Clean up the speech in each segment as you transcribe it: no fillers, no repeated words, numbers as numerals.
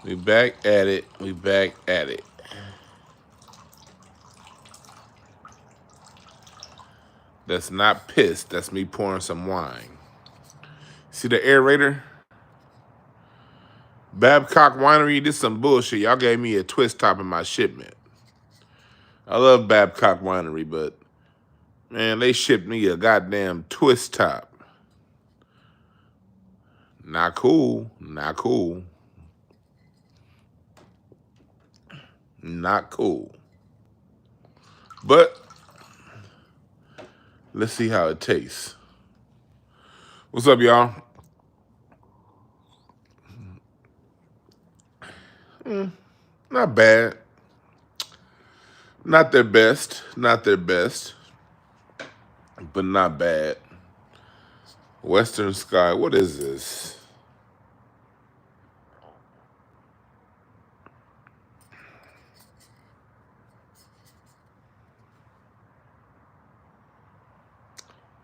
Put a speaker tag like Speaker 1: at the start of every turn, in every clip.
Speaker 1: We back at it. We back at it. That's not piss. That's me pouring some wine. See the aerator? Babcock Winery, this some bullshit. Y'all gave me a twist top in my shipment. I love Babcock Winery, but man, they shipped me a goddamn twist top. Not cool. Not cool. Not cool. But let's see how it tastes. What's up, y'all? Not bad. Not their best. Not their best. But not bad. Western Sky. What is this?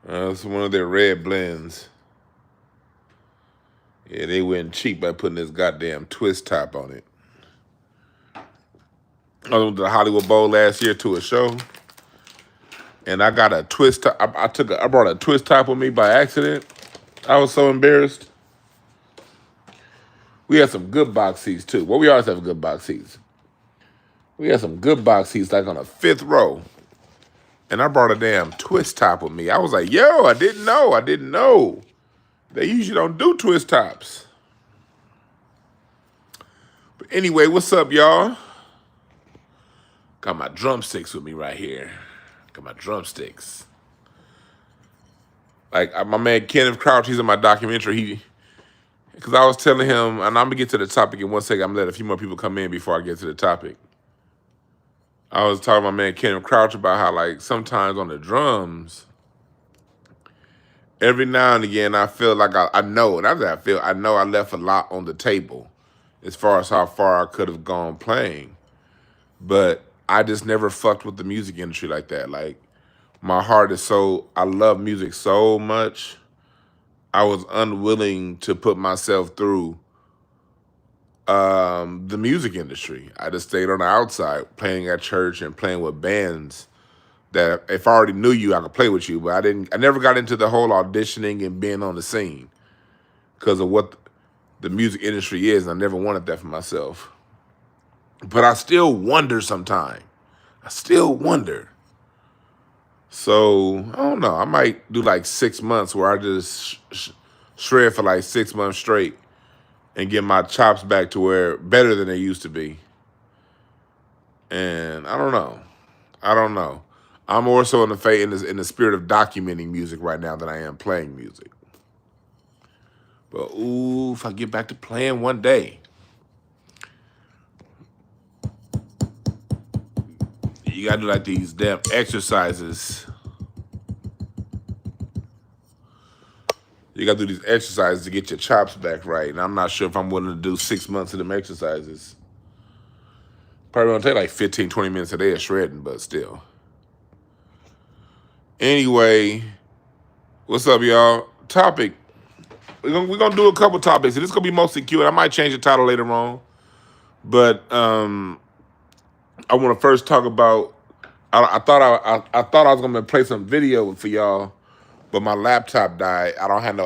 Speaker 1: It's one of their red blends. Yeah, they went cheap by putting this goddamn twist top on it. I went to the Hollywood Bowl last year to a show, and I got a twist top. I brought a twist top with me by accident. I was so embarrassed. We had some good box seats too. Well, we always have good box seats. We had some good box seats, like on the 5th row. And I brought a damn twist top with me. I was like, yo, I didn't know. They usually don't do twist tops. But anyway, what's up, y'all? Got my drumsticks with me right here. Got my drumsticks. Like my man Kenneth Crouch, he's in my documentary. Because I was telling him, and I'm going to get to the topic in 1 second. I'm going to let a few more people come in before I get to the topic. I was talking to my man Kenneth Crouch about how, like, sometimes on the drums, every now and again, I feel like I know I left a lot on the table as far as how far I could have gone playing. But I just never fucked with the music industry like that. Like, my heart is I love music so much. I was unwilling to put myself through the music industry. I just stayed on the outside, playing at church and playing with bands that if I already knew you, I could play with you. But I never got into the whole auditioning and being on the scene because of what the music industry is. And I never wanted that for myself. But I still wonder sometimes. I still wonder. So, I don't know. I might do like 6 months where I just shred for like 6 months straight and get my chops back to where better than they used to be. And I don't know. I'm more so in the spirit of documenting music right now than I am playing music. But ooh, if I get back to playing one day. You gotta do like these damn exercises. You gotta do these exercises to get your chops back right. And I'm not sure if I'm willing to do 6 months of them exercises. Probably gonna take like 15, 20 minutes a day of shredding, but still. Anyway, what's up, y'all? Topic. We're gonna do a couple topics, and it's gonna be mostly Q&A. I might change the title later on, but I want to first talk about. I thought I was gonna play some video for y'all, but my laptop died. I'm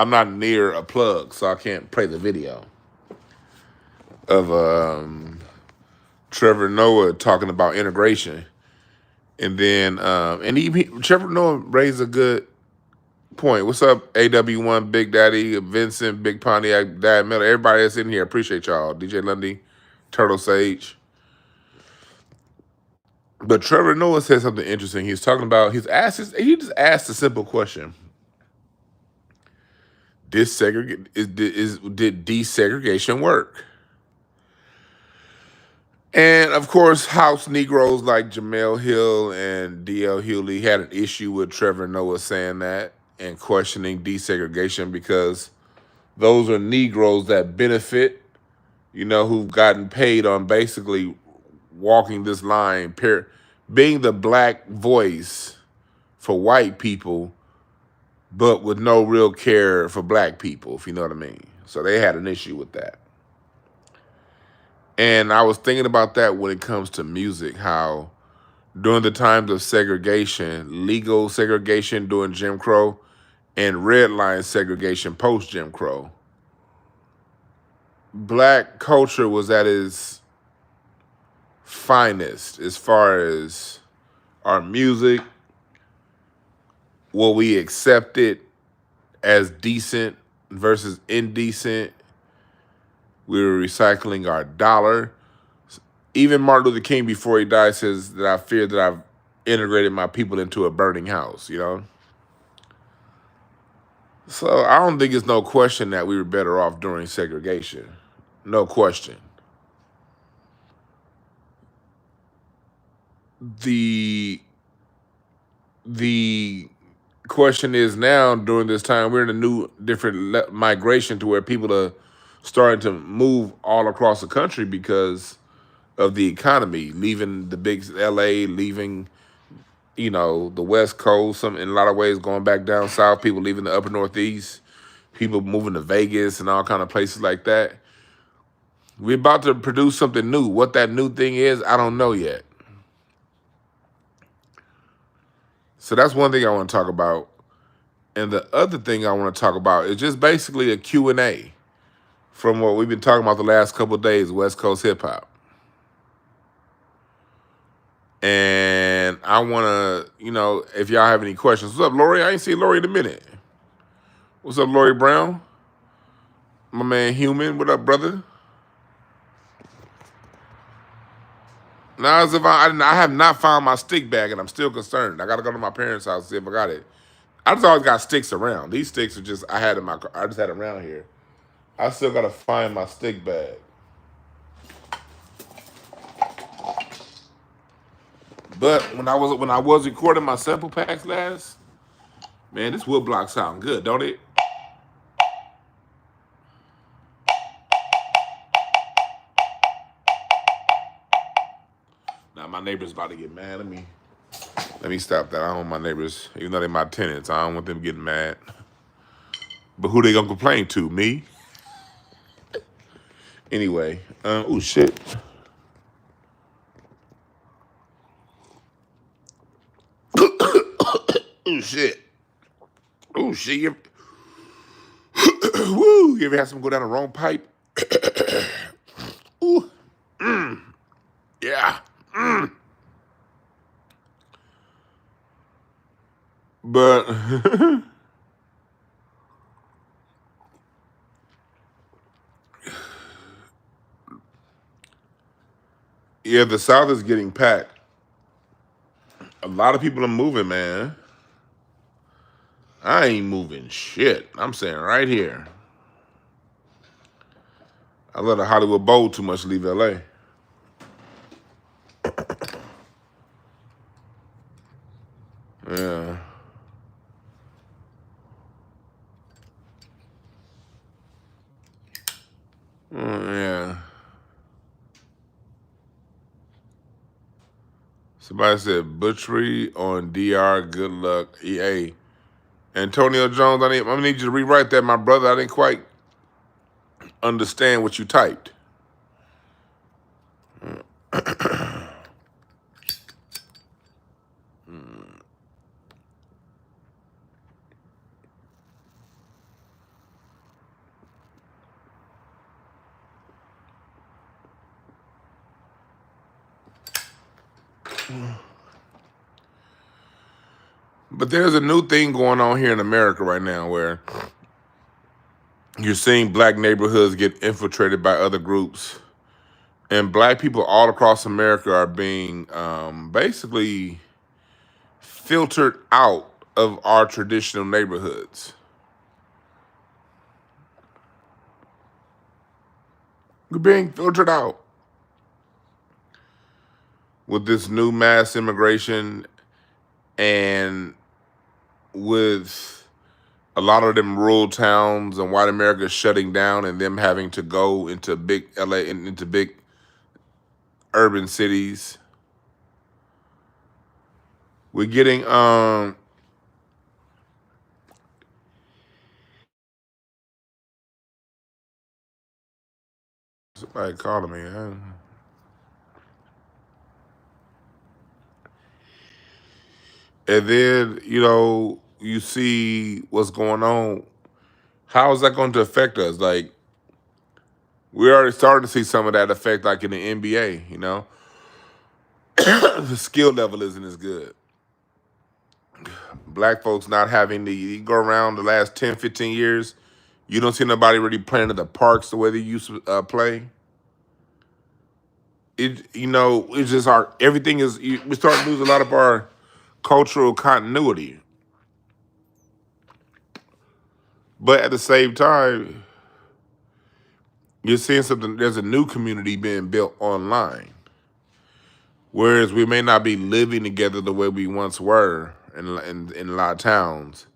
Speaker 1: not near a plug, so I can't play the video of Trevor Noah talking about integration, and then Trevor Noah raised a good point. What's up, AW1, Big Daddy, Vincent, Big Pontiac, Dad Miller, everybody that's in here. Appreciate y'all. DJ Lundy, Turtle Sage. But Trevor Noah said something interesting. He's talking about, he just asked a simple question. Did desegregation work? And of course, House Negroes like Jemele Hill and D.L. Hughley had an issue with Trevor Noah saying that and questioning desegregation because those are Negroes that benefit, who've gotten paid on basically walking this line, being the black voice for white people, but with no real care for black people, if you know what I mean. So they had an issue with that. And I was thinking about that when it comes to music, how during the times of segregation, legal segregation during Jim Crow, and red line segregation post Jim Crow, Black culture was at its finest as far as our music, what we accepted as decent versus indecent. We were recycling our dollar. Even Martin Luther King, before he died, says that I fear that I've integrated my people into a burning house, you know? So I don't think it's no question that we were better off during segregation. No question. The question is now, during this time, we're in a new, different migration to where people are starting to move all across the country because of the economy, leaving the big LA, leaving, the West Coast, in a lot of ways going back down south, people leaving the upper Northeast, people moving to Vegas and all kind of places like that. We're about to produce something new. What that new thing is, I don't know yet. So that's one thing I want to talk about. And the other thing I want to talk about is just basically a Q&A from what we've been talking about the last couple of days, West Coast hip hop. And I want to, if y'all have any questions. What's up, Lori? I ain't seen Lori in a minute. What's up, Lori Brown? My man Human, what up, brother? Now, as if I have not found my stick bag, and I'm still concerned. I got to go to my parents' house to see if I got it. I just always got sticks around. These sticks are just, I just had them around here. I still got to find my stick bag. But when I was recording my sample packs last, man, this wood block sound good, don't it? Now my neighbor's about to get mad at me. Let me stop that. I don't want my neighbors, even though they're my tenants, I don't want them getting mad. But who they gonna complain to? Me? Anyway, oh shit. Oh shit. Oh shit. Woo! You ever had someone go down the wrong pipe? Ooh. Yeah. But yeah, the South is getting packed. A lot of people are moving, man. I ain't moving shit. I'm saying right here. I let a Hollywood Bowl too much to leave LA. Yeah. Yeah. Somebody said butchery on DR. Good luck, EA. Antonio Jones, I'm gonna need you to rewrite that, my brother. I didn't quite understand what you typed. But there's a new thing going on here in America right now where you're seeing black neighborhoods get infiltrated by other groups. And black people all across America are being basically filtered out of our traditional neighborhoods. We're being filtered out with this new mass immigration and with a lot of them rural towns and white America shutting down and them having to go into big LA and into big urban cities. We're getting somebody calling me. And then, you see what's going on. How is that going to affect us? Like, we're already starting to see some of that effect, like in the NBA, the skill level isn't as good. Black folks not having you go around the last 10, 15 years, you don't see nobody really playing in the parks the way they used to play. It's just everything is, we start to lose a lot of our cultural continuity. But at the same time, you're seeing something, there's a new community being built online. Whereas we may not be living together the way we once were in a lot of towns,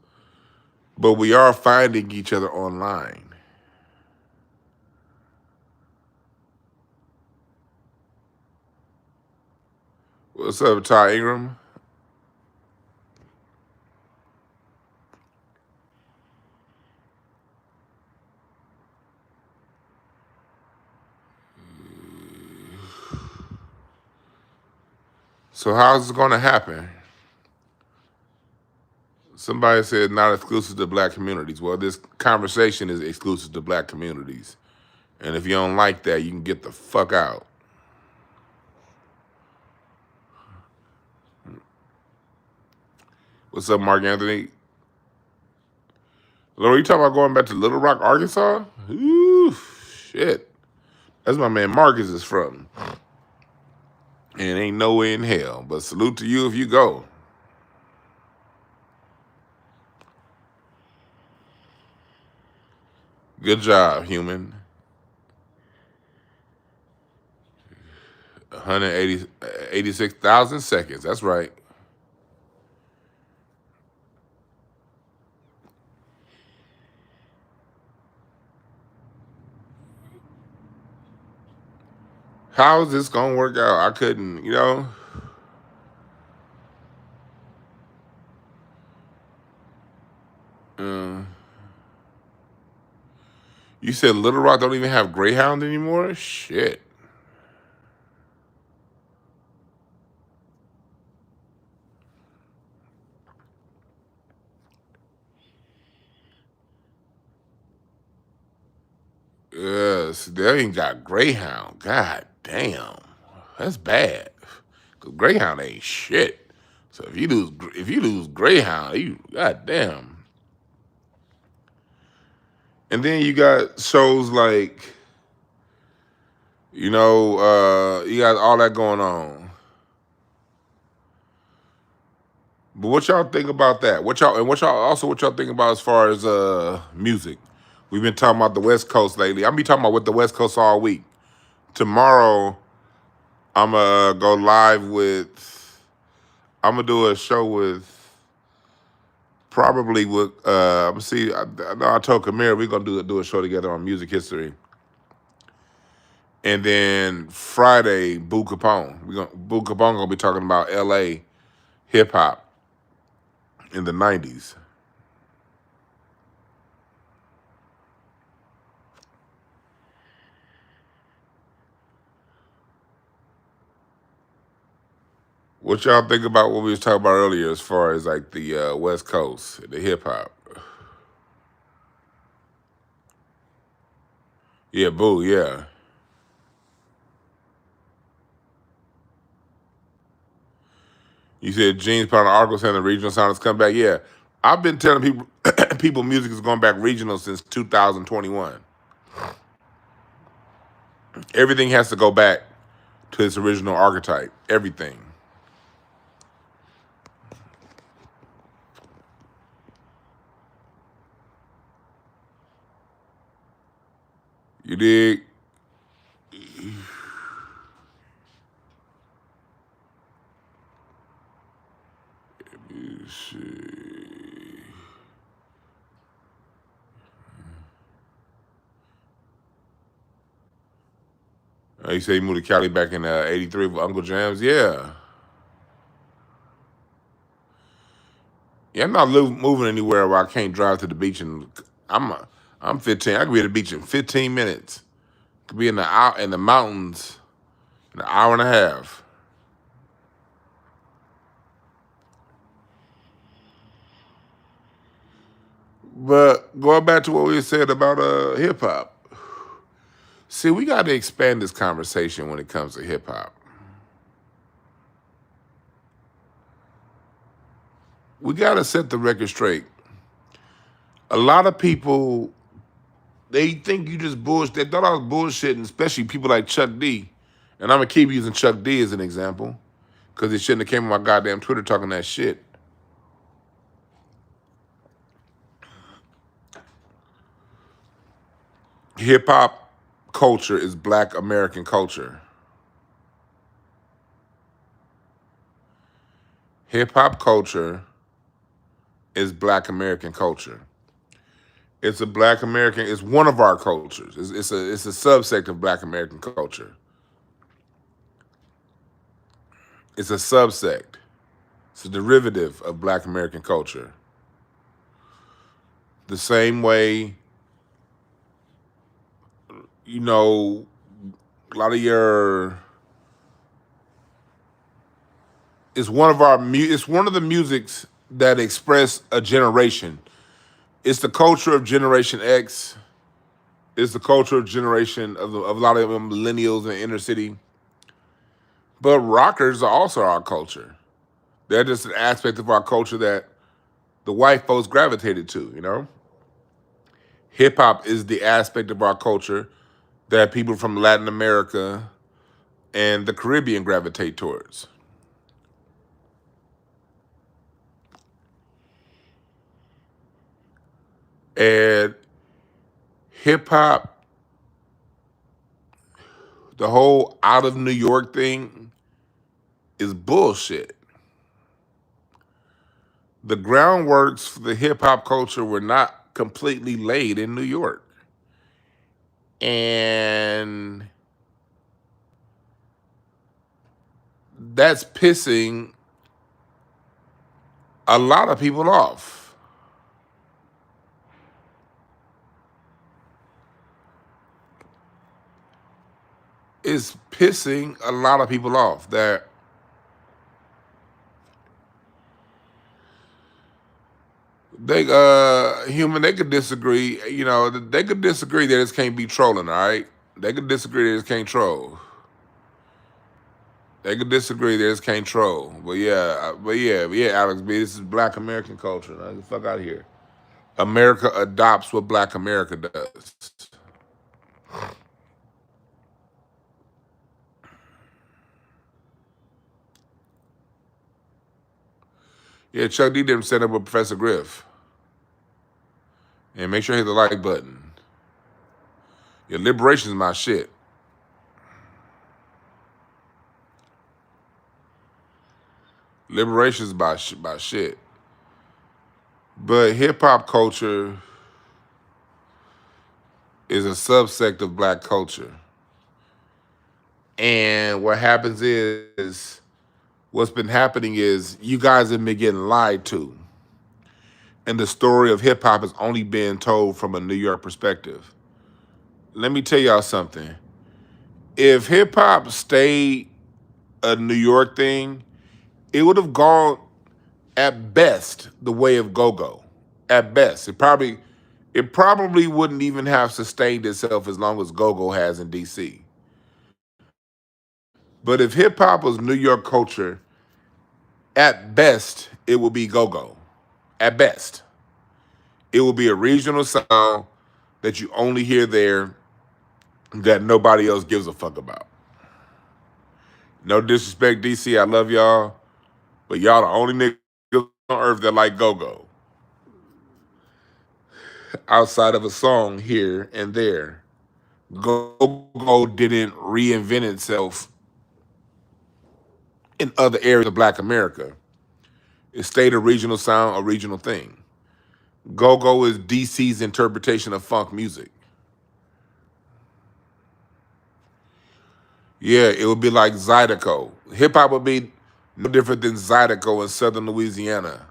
Speaker 1: but we are finding each other online. What's up, Ty Ingram? So how's it going to happen? Somebody said not exclusive to black communities. Well, this conversation is exclusive to black communities. And if you don't like that, you can get the fuck out. What's up, Mark Anthony? Laura, you talking about going back to Little Rock, Arkansas? Ooh, shit. That's my man Marcus is from. And ain't no way in hell. But salute to you if you go. Good job, human. 186,000 seconds. That's right. How is this going to work out? I couldn't. Uh, you said Little Rock don't even have Greyhound anymore? Shit. Yes, they ain't got Greyhound. God damn. That's bad. 'Cause Greyhound ain't shit. So if you lose Greyhound, god damn. And then you got shows like, you got all that going on. But what y'all think about that? What y'all think about as far as music? We've been talking about the West Coast lately. I'm be talking about what the West Coast all week. Tomorrow, I'm gonna go live with. I'm gonna do a show with. Probably with. I'm see. I know I told Kamira we're gonna do a show together on music history. And then Friday, Boo Capone. Boo Capone gonna be talking about L.A. hip hop in the '90s. What y'all think about what we was talking about earlier, as far as like the West Coast, the hip hop? Yeah, Boo. Yeah. You said Gene's part of the article saying the regional sound has come back. Yeah, I've been telling people music is going back regional since 2021. Everything has to go back to its original archetype. Everything. You dig? Let me see. You say you moved to Cali back in '83 with Uncle Jams. Yeah. Yeah, I'm not moving anywhere where I can't drive to the beach, and I'm 15. I could be at the beach in 15 minutes. Could be in the mountains in an hour and a half. But going back to what we said about hip hop, see, we got to expand this conversation when it comes to hip hop. We got to set the record straight. A lot of people, they think you just bullshit. They thought I was bullshitting, especially people like Chuck D. And I'm gonna keep using Chuck D as an example, because he shouldn't have came on my goddamn Twitter talking that shit. Hip hop culture is Black American culture. Hip hop culture is Black American culture. It's a Black American. It's one of our cultures. It's a subsect of Black American culture. It's a subsect. It's a derivative of Black American culture. The same way, you know, a lot of your. It's one of our. It's one of the musics that express a generation. It's the culture of Generation X. It's the culture of generation of a lot of millennials in the inner city. But rockers are also our culture. They're just an aspect of our culture that the white folks gravitated to, you know? Hip hop is the aspect of our culture that people from Latin America and the Caribbean gravitate towards. And hip hop, the whole out of New York thing is bullshit. The groundworks for the hip hop culture were not completely laid in New York. And that's pissing a lot of people off. It's pissing a lot of people off that they could disagree, you know, they could disagree that it can't be trolling, all right? They could disagree that it can't troll. They could disagree that it can't troll. But yeah, Alex B, this is Black American culture. Now, get the fuck out of here. America adopts what Black America does. Yeah, Chuck D didn't set up with Professor Griff. And make sure you hit the like button. Yeah, liberation is my shit. Liberation is my shit. But hip hop culture is a subsect of Black culture. And what happens is, what's been happening is you guys have been getting lied to. And the story of hip hop has only been told from a New York perspective. Let me tell y'all something. If hip hop stayed a New York thing, it would have gone at best the way of go-go. At best. It probably wouldn't even have sustained itself as long as go-go has in DC. But if hip hop was New York culture, at best it would be go-go. At best. It will be a regional sound that you only hear there that nobody else gives a fuck about. No disrespect, DC, I love y'all, but y'all the only niggas on earth that like go-go. Outside of a song here and there, go-go didn't reinvent itself in other areas of Black America. It stayed a regional sound, a regional thing. Go-go is DC's interpretation of funk music. Yeah, it would be like Zydeco. Hip hop would be no different than Zydeco in Southern Louisiana.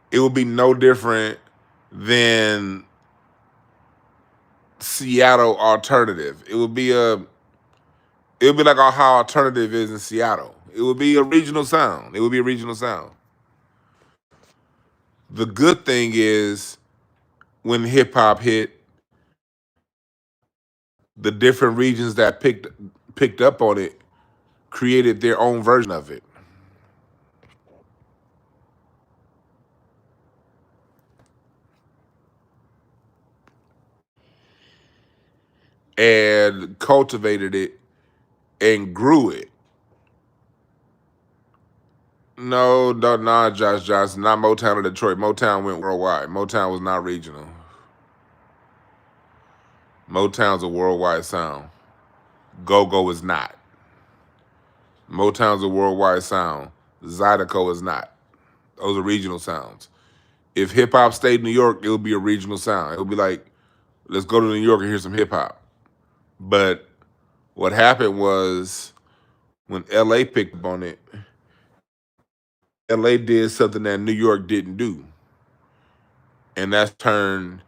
Speaker 1: It would be no different than Seattle alternative. It would be like how alternative is in Seattle. It would be a regional sound. The good thing is when hip hop hit, the different regions that picked up on it created their own version of it and cultivated it and grew it. No, not Josh Johnson, not Motown or Detroit. Motown went worldwide. Motown was not regional. Motown's a worldwide sound. Go-Go is not. Motown's a worldwide sound. Zydeco is not. Those are regional sounds. If hip hop stayed in New York, it would be a regional sound. It would be like, let's go to New York and hear some hip hop. But what happened was when LA picked up on it, LA did something that New York didn't do. And that's turned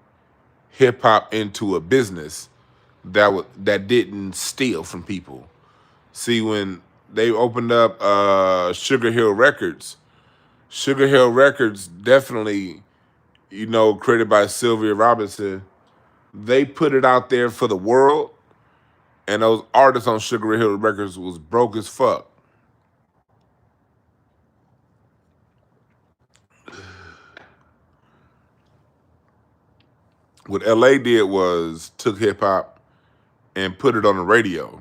Speaker 1: hip hop into a business that didn't steal from people. See, when they opened up Sugar Hill Records definitely, created by Sylvia Robinson, they put it out there for the world, and those artists on Sugar Hill Records was broke as fuck. What LA did was took hip hop and put it on the radio,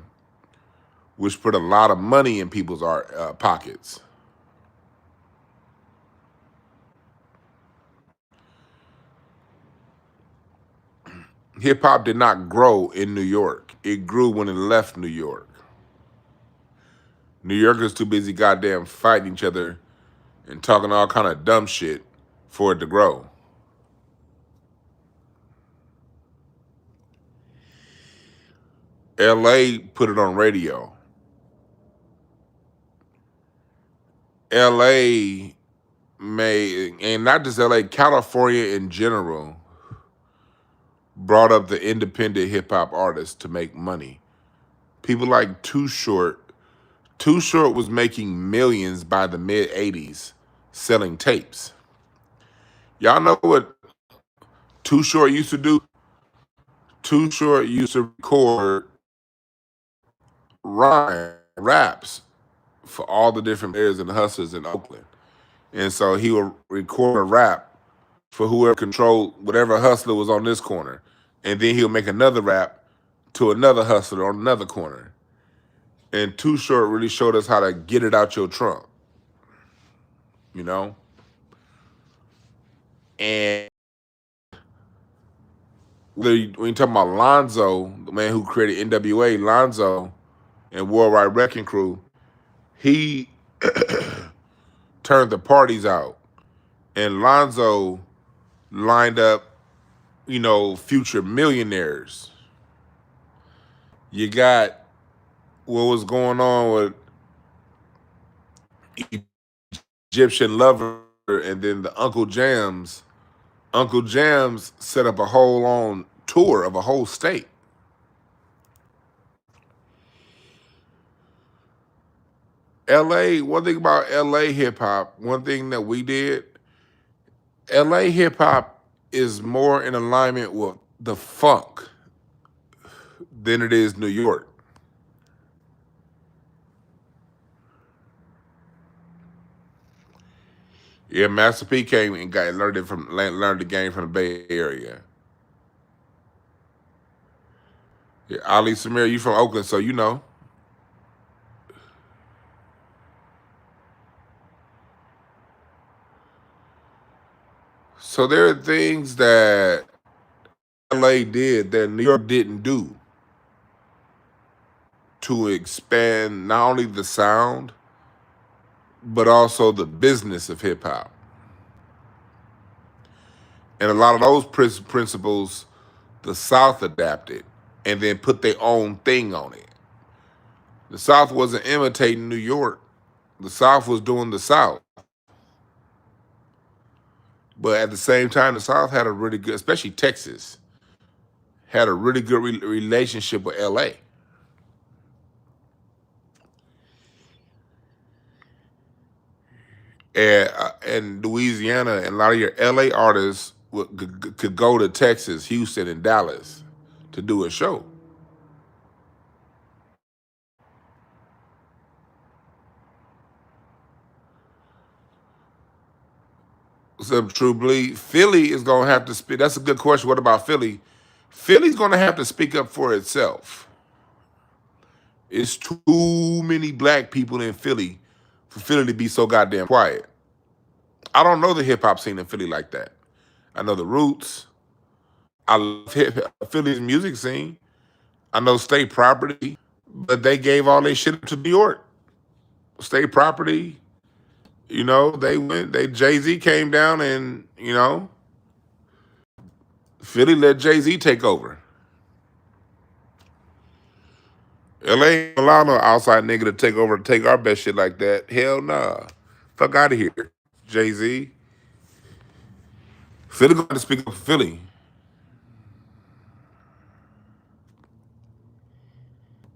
Speaker 1: which put a lot of money in people's pockets. Hip hop did not grow in New York. It grew when it left New York. New Yorkers too busy goddamn fighting each other and talking all kind of dumb shit for it to grow. LA put it on radio. LA made, and not just LA, California in general, brought up the independent hip hop artists to make money. People like Too Short. Too Short was making millions by the mid 80s selling tapes. Y'all know what Too Short used to do? Too Short used to record raps for all the different players and hustlers in Oakland. And so he would record a rap for whoever controlled whatever hustler was on this corner. And then he'll make another rap to another hustler on another corner. And Too Short really showed us how to get it out your trunk, you know? And when you talk about Lonzo, the man who created NWA, Lonzo, and Worldwide Wrecking Crew, he turned the parties out. And Lonzo lined up, future millionaires. You got what was going on with Egyptian Lover and then the Uncle Jams. Uncle Jams set up a whole on tour of a whole state. LA, one thing about LA hip hop, one thing that we did, LA hip hop is more in alignment with the funk than it is New York. Yeah, Master P came and learned the game from the Bay Area. Yeah, Ali Samir, you from Oakland, so you know. So there are things that LA did that New York didn't do to expand not only the sound, but also the business of hip hop. And a lot of those principles, the South adapted and then put their own thing on it. The South wasn't imitating New York. The South was doing the South. But at the same time, the South had a really good, especially Texas, had a really good relationship with LA. and Louisiana, and a lot of your LA artists could go to Texas, Houston, and Dallas to do a show. So True Bleed, Philly is gonna have to speak. That's a good question. What about Philly? Philly's gonna have to speak up for itself. It's too many black people in Philly for Philly to be so goddamn quiet. I don't know the hip hop scene in Philly like that. I know the Roots. I love Philly's music scene. I know State Property, but they gave all their shit to New York. State Property, they went. They Jay-Z came down, and Philly let Jay-Z take over. LA ain't allow no outside nigga to take over and take our best shit like that. Hell nah. Fuck out of here, Jay-Z. Philly going to speak up for Philly.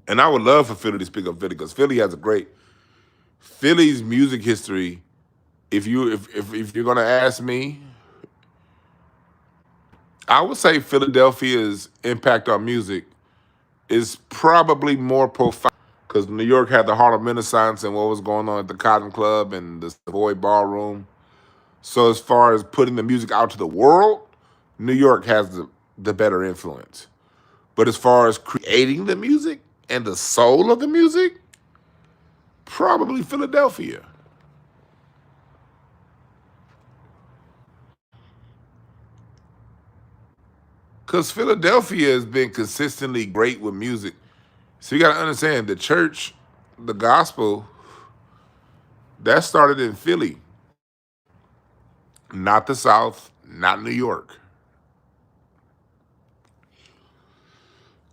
Speaker 1: And I would love for Philly to speak up for Philly because Philly has a great Philly's music history. If you're gonna ask me, I would say Philadelphia's impact on music is probably more profound because New York had the Harlem Renaissance and what was going on at the Cotton Club and the Savoy Ballroom. So as far as putting the music out to the world, New York has the better influence. But as far as creating the music and the soul of the music, probably Philadelphia. Because Philadelphia has been consistently great with music. So you got to understand the church, the gospel, that started in Philly, not the South, not New York.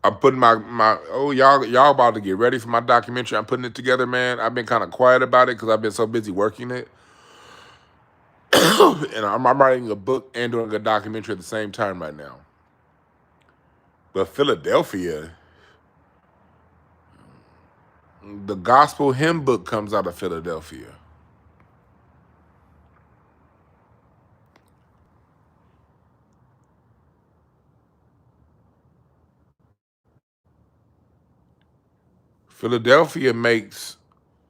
Speaker 1: I'm putting my oh y'all about to get ready for my documentary. I'm putting it together, man. I've been kind of quiet about it because I've been so busy working it, and I'm writing a book and doing a documentary at the same time right now. But Philadelphia, the gospel hymn book comes out of Philadelphia. Philadelphia makes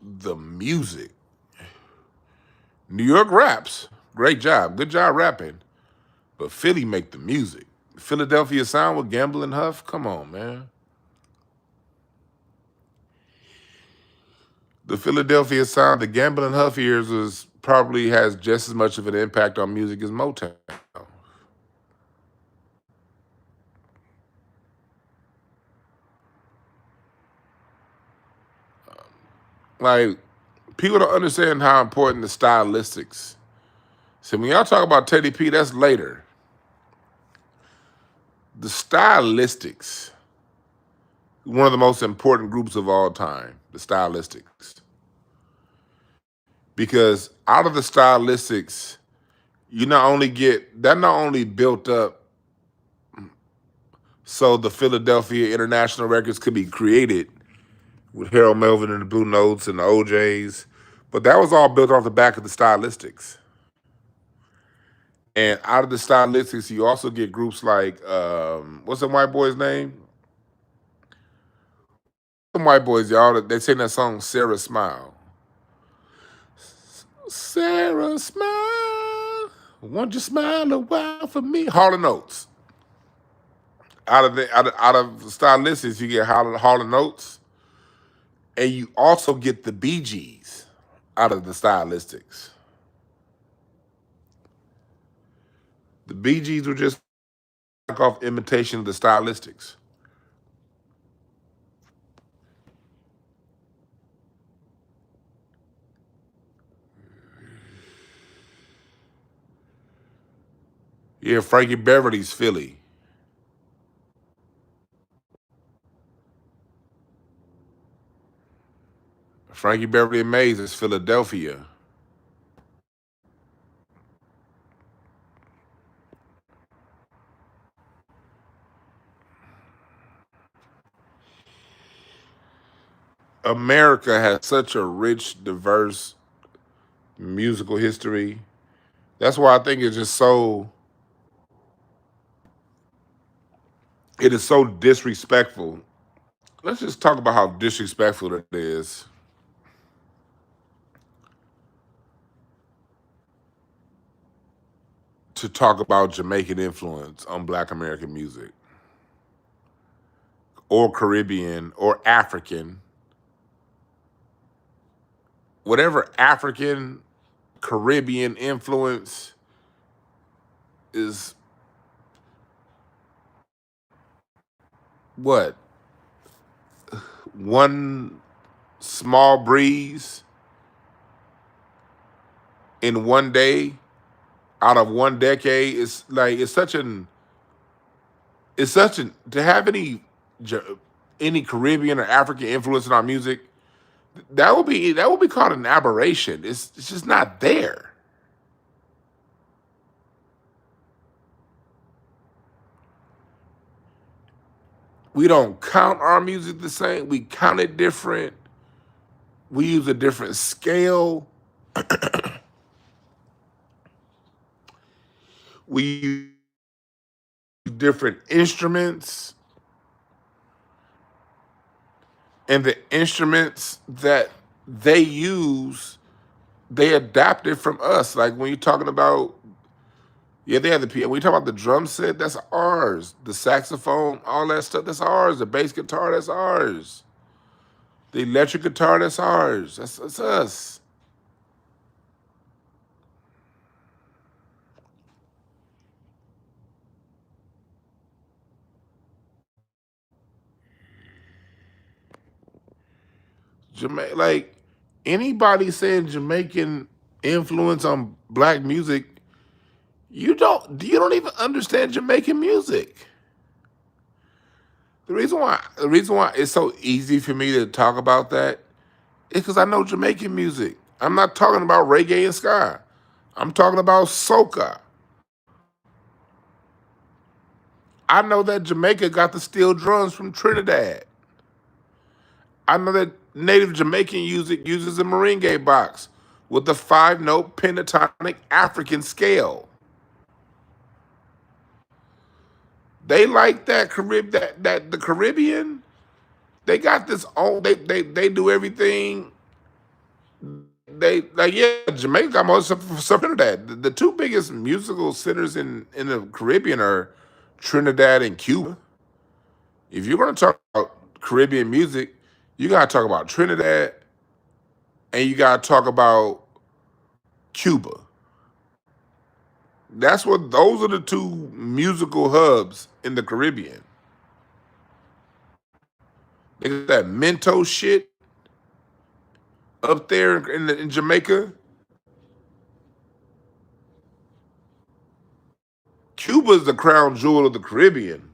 Speaker 1: the music. New York raps. Great job. Good job rapping. But Philly make the music. Philadelphia sound with Gamble and Huff? Come on, man. The Philadelphia sound, the Gamble and Huff ears probably has just as much of an impact on music as Motown. Like, people don't understand how important the stylistics. So when y'all talk about Teddy P, that's later. The stylistics, one of the most important groups of all time, the stylistics. Because out of the stylistics, you not only get that not only built up so the Philadelphia International Records could be created with Harold Melvin and the Blue Notes and the OJs, but that was all built off the back of the stylistics. And out of the stylistics, you also get groups like what's the white boy's name? Some white boys, y'all, they sing that song Sarah Smile. Sarah Smile, won't you smile a while for me? Hall and Oates. Out of stylistics, you get Hall and Oates, and you also get the Bee Gees out of the stylistics. The Bee Gees were just off imitation of the stylistics. Yeah, Frankie Beverly's Philly. Frankie Beverly and Mays is Philadelphia. America has such a rich, diverse musical history. That's why I think it's just so, it is so disrespectful. Let's just talk about how disrespectful it is to talk about Jamaican influence on Black American music or Caribbean or African, whatever African Caribbean influence is what? One small breeze in one day out of one decade. It's like it's such an to have any Caribbean or African influence in our music, that would be called an aberration. It's just not there. We don't count our music the same. We count it different. We use a different scale. We use different instruments, and the instruments that they use, they adapted from us. Like when you're talking about, yeah, they have the piano. When you talk about the drum set, that's ours. The saxophone, all that stuff, that's ours. The bass guitar, that's ours. The electric guitar, that's ours. That's us. Like anybody saying Jamaican influence on black music, you don't even understand Jamaican music. The reason why it's so easy for me to talk about that is because I know Jamaican music. I'm not talking about reggae and ska. I'm talking about soca. I know that Jamaica got the steel drums from Trinidad. I know that native Jamaican music uses a merengue box with the 5-note pentatonic African scale. They like that that the Caribbean. They got this own. They do everything. They like, yeah. Jamaica got most of Trinidad. The two biggest musical centers in the Caribbean are Trinidad and Cuba. If you're gonna talk about Caribbean music, you gotta talk about Trinidad and you gotta talk about Cuba. Those are the two musical hubs in the Caribbean. They got that Mento shit up there in Jamaica. Cuba is the crown jewel of the Caribbean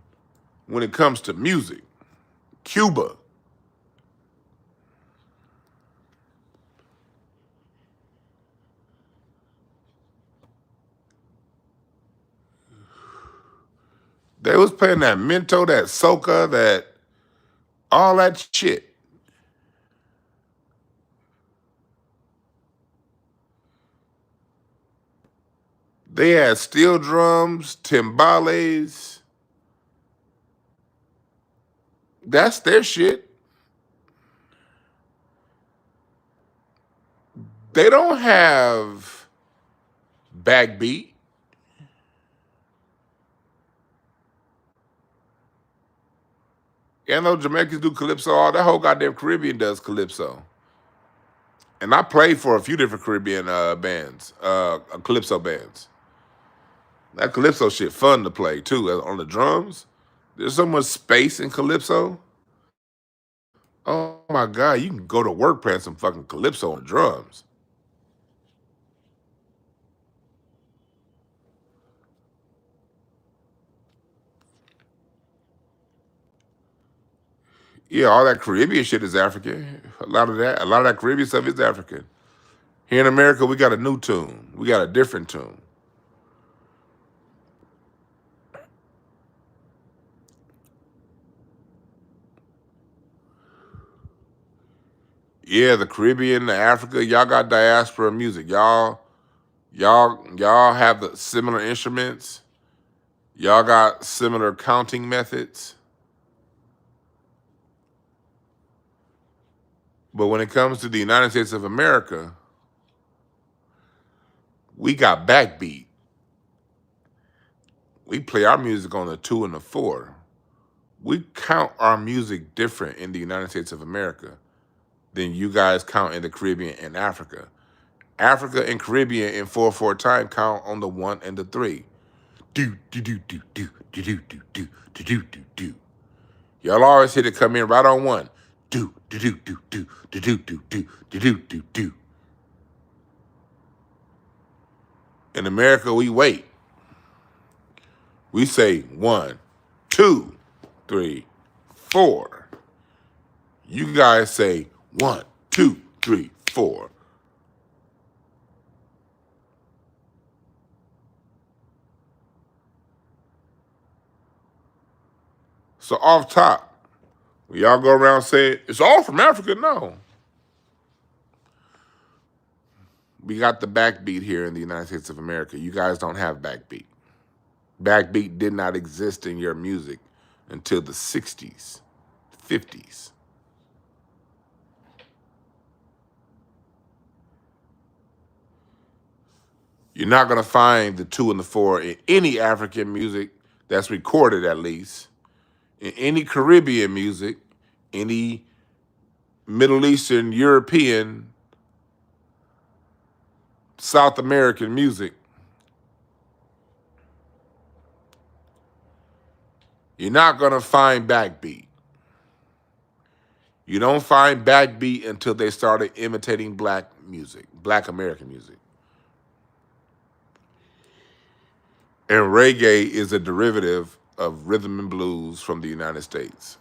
Speaker 1: when it comes to music. Cuba. They was playing that Mento, that soca, that all that shit. They had steel drums, timbales. That's their shit. They don't have backbeat. You know, Jamaicans do calypso. All that whole goddamn Caribbean does calypso. And I played for a few different Caribbean bands, calypso bands. That calypso shit fun to play too on the drums. There's so much space in calypso. Oh my god, you can go to work playing some fucking calypso on drums. Yeah, all that Caribbean shit is African. A lot of that Caribbean stuff is African. Here in America, we got a new tune. We got a different tune. Yeah, the Caribbean, the Africa, y'all got diaspora music. Y'all have the similar instruments. Y'all got similar counting methods. But when it comes to the United States of America, we got backbeat. We play our music on the 2 and the 4. We count our music different in the United States of America than you guys count in the Caribbean and Africa. Africa and Caribbean in 4/4 time count on the 1 and the 3. Do do do do do do do do do do do do do. Y'all always hit it come in right on 1. Do do do do do do do do do do do do do. In America, we wait. We say 1, 2, 3, 4. You guys say 1, 2, 3, 4. So off top, when y'all go around saying it's all from Africa, no. We got the backbeat here in the United States of America. You guys don't have backbeat. Backbeat did not exist in your music until the 60s, 50s. You're not going to find the 2 and the 4 in any African music that's recorded, at least. In any Caribbean music, any Middle Eastern, European, South American music. You're not going to find backbeat. You don't find backbeat until they started imitating black music, black American music. And reggae is a derivative of rhythm and blues from the United States.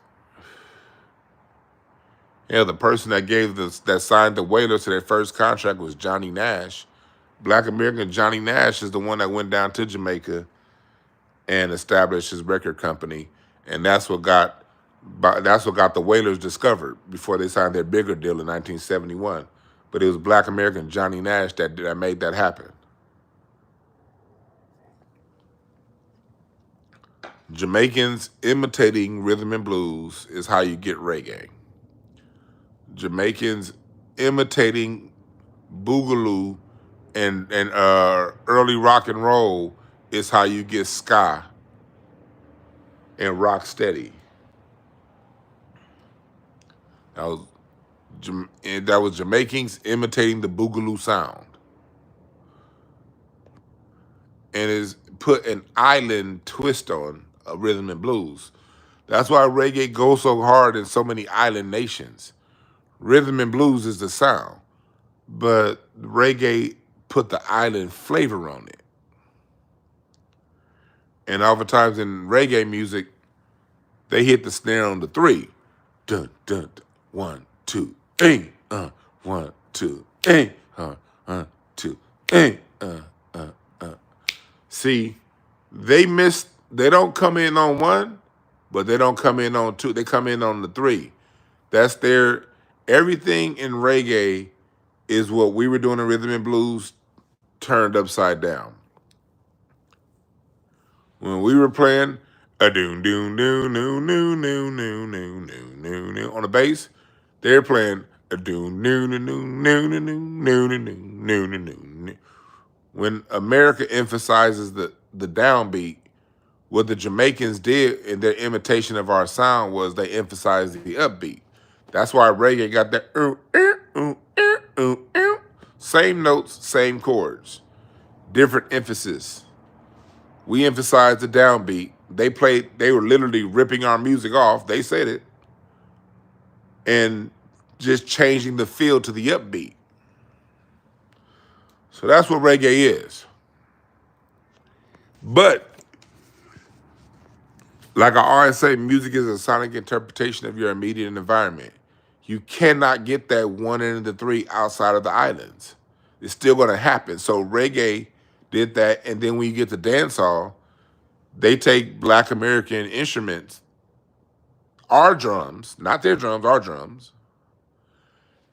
Speaker 1: Yeah, the person that signed the Wailers to their first contract was Johnny Nash. Black American Johnny Nash is the one that went down to Jamaica and established his record company, and that's what got the Wailers discovered before they signed their bigger deal in 1971. But it was Black American Johnny Nash that made that happen. Jamaicans imitating rhythm and blues is how you get reggae. Jamaicans imitating boogaloo and early rock and roll is how you get ska and rock steady. That was Jamaicans imitating the boogaloo sound, and is put an island twist on rhythm and blues. That's why reggae goes so hard in so many island nations. Rhythm and blues is the sound, but reggae put the island flavor on it. And oftentimes in reggae music, they hit the snare on the 3. Dun, dun, dun. 1, 2, 1, 2, 1, 2, See, they don't come in on 1, but they don't come in on 2. They come in on the 3. That's everything in reggae is what we were doing in rhythm and blues turned upside down. When we were playing a doon doon doon doon doon doon doon doon doon doon on the bass, they're playing a doon doon doon doon doon doon doon doon doon. When America emphasizes the downbeat, what the Jamaicans did in their imitation of our sound was they emphasized the upbeat. That's why reggae got that same notes, same chords, different emphasis. We emphasized the downbeat. They were literally ripping our music off. They said it. And just changing the feel to the upbeat. So that's what reggae is. But, like I always say, music is a sonic interpretation of your immediate environment. You cannot get that 1 and the 3 outside of the islands. It's still going to happen. So reggae did that, and then when you get to dancehall, they take Black American instruments, our drums, not their drums, our drums,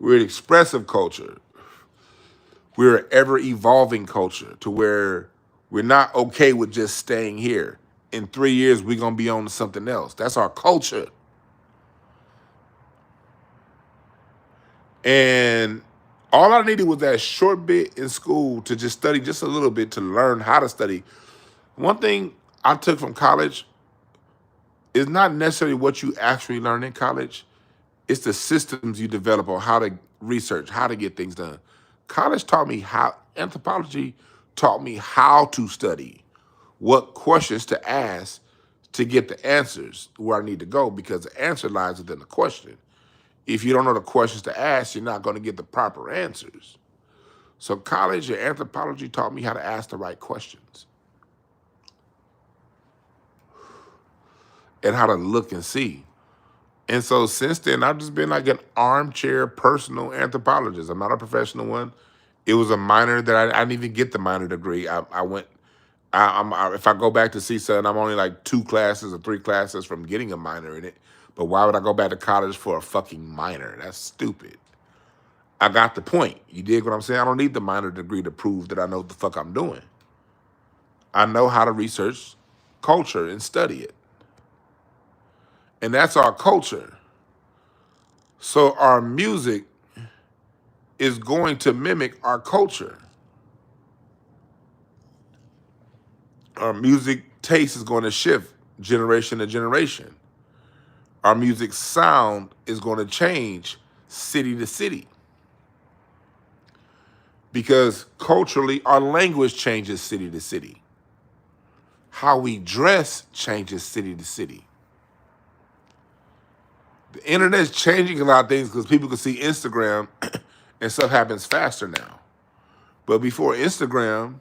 Speaker 1: We're an expressive culture. We're an ever-evolving culture to where we're not okay with just staying here. In 3 years, we're going to be on to something else. That's our culture. And all I needed was that short bit in school to just study just a little bit to learn how to study. One thing I took from college is not necessarily what you actually learn in college. It's the systems you develop on how to research, how to get things done. College taught me how, anthropology taught me how to study, what questions to ask to get the answers where I need to go, because the answer lies within the question. If you don't know the questions to ask, you're not going to get the proper answers. So college and anthropology taught me how to ask the right questions and how to look and see. And so since then, I've just been like an armchair personal anthropologist. I'm not a professional one. It was a minor that I didn't even get the minor degree. If I go back to CSUN, I'm only like 2 classes or 3 classes from getting a minor in it. But why would I go back to college for a fucking minor? That's stupid. I got the point. You dig what I'm saying? I don't need the minor degree to prove that I know what the fuck I'm doing. I know how to research culture and study it. And that's our culture. So our music is going to mimic our culture. Our music taste is going to shift generation to generation. Our music sound is going to change city to city. Because culturally, our language changes city to city. How we dress changes city to city. The internet's changing a lot of things because people can see Instagram and stuff happens faster now. But before Instagram,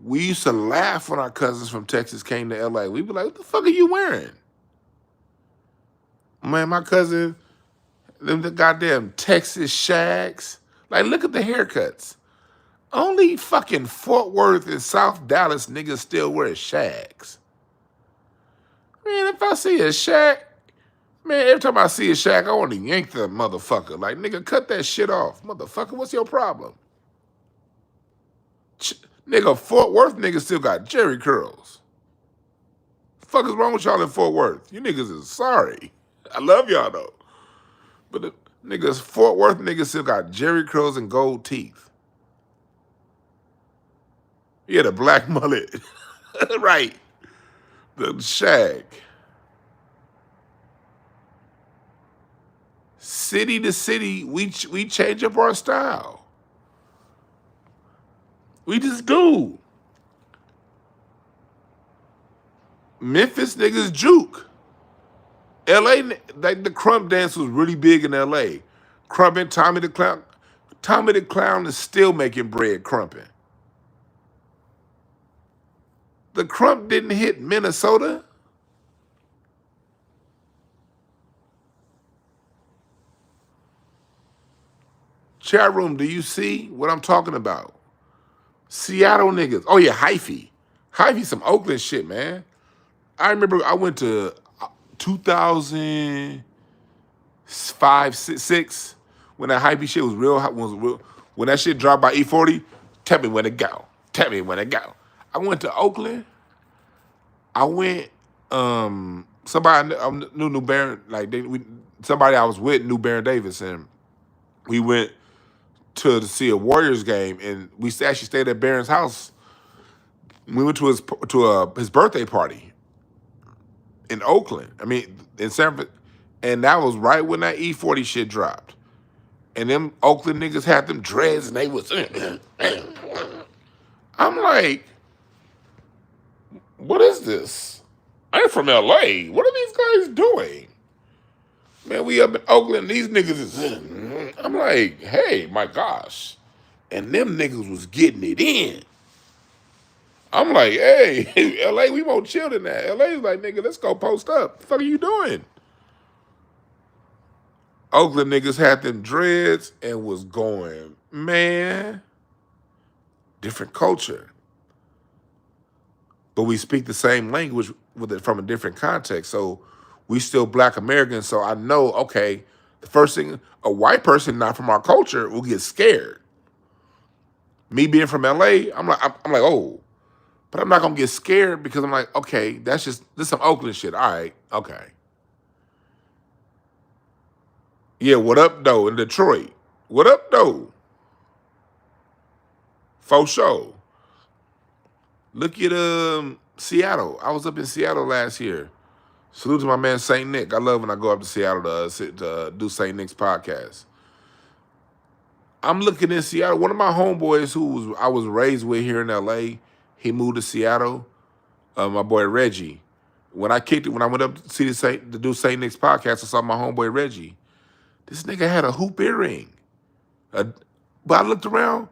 Speaker 1: we used to laugh when our cousins from Texas came to LA. We'd be like, what the fuck are you wearing? Man, my cousin, them the goddamn Texas shags. Like, look at the haircuts. Only fucking Fort Worth and South Dallas niggas still wear shags. Man, if I see a shag, man, every time I see a shag, I want to yank the motherfucker. Like, nigga, cut that shit off. Motherfucker, what's your problem? Nigga, Fort Worth niggas still got jerry curls. Fuck is wrong with y'all in Fort Worth? You niggas is sorry. I love y'all though. But the niggas, Fort Worth niggas still got jerry curls and gold teeth. Yeah, the black mullet. Right. The shag. City to city, we change up our style. We just do. Memphis niggas juke. LA, like the crump dance was really big in LA. Crumping, Tommy the Clown. Tommy the Clown is still making bread crumping. The crump didn't hit Minnesota. Chat room, do you see what I'm talking about? Seattle niggas. Oh yeah, hyphy. Hyphy some Oakland shit, man. I remember I went to 2005, 6 when that hyphy shit was real. When that shit dropped by E40, tell me when to go. Tell me when to go. I went to Oakland. I went. Somebody knew New Baron. Like somebody I was with knew Baron Davis, and we went to see a Warriors game, and we actually stayed at Baron's house. We went to his birthday party in Oakland. I mean, in San Francisco, and that was right when that E40 shit dropped. And them Oakland niggas had them dreads, and they was. I'm like, what is this? I'm from LA. What are these guys doing? Man, we up in Oakland, these niggas is. I'm like, hey, my gosh. And them niggas was getting it in. I'm like, hey, LA, we more chill than that. LA's like, nigga, let's go post up. What the fuck are you doing? Oakland niggas had them dreads and was going, man, different culture. But we speak the same language with it from a different context. So we still Black Americans. So I know, okay, The first thing, a white person not from our culture will get scared. Me being from LA, I'm like, oh, but I'm not gonna get scared because I'm like, okay, this some Oakland shit. All right, okay. Yeah, what up though in Detroit? What up though? For sure. Look at Seattle. I was up in Seattle last year. Salute to my man Saint Nick. I love when I go up to Seattle to do Saint Nick's podcast. I'm looking in Seattle. One of my homeboys I was raised with here in LA, he moved to Seattle. My boy Reggie. When I went up to to do Saint Nick's podcast, I saw my homeboy Reggie. This nigga had a hoop earring. But I looked around,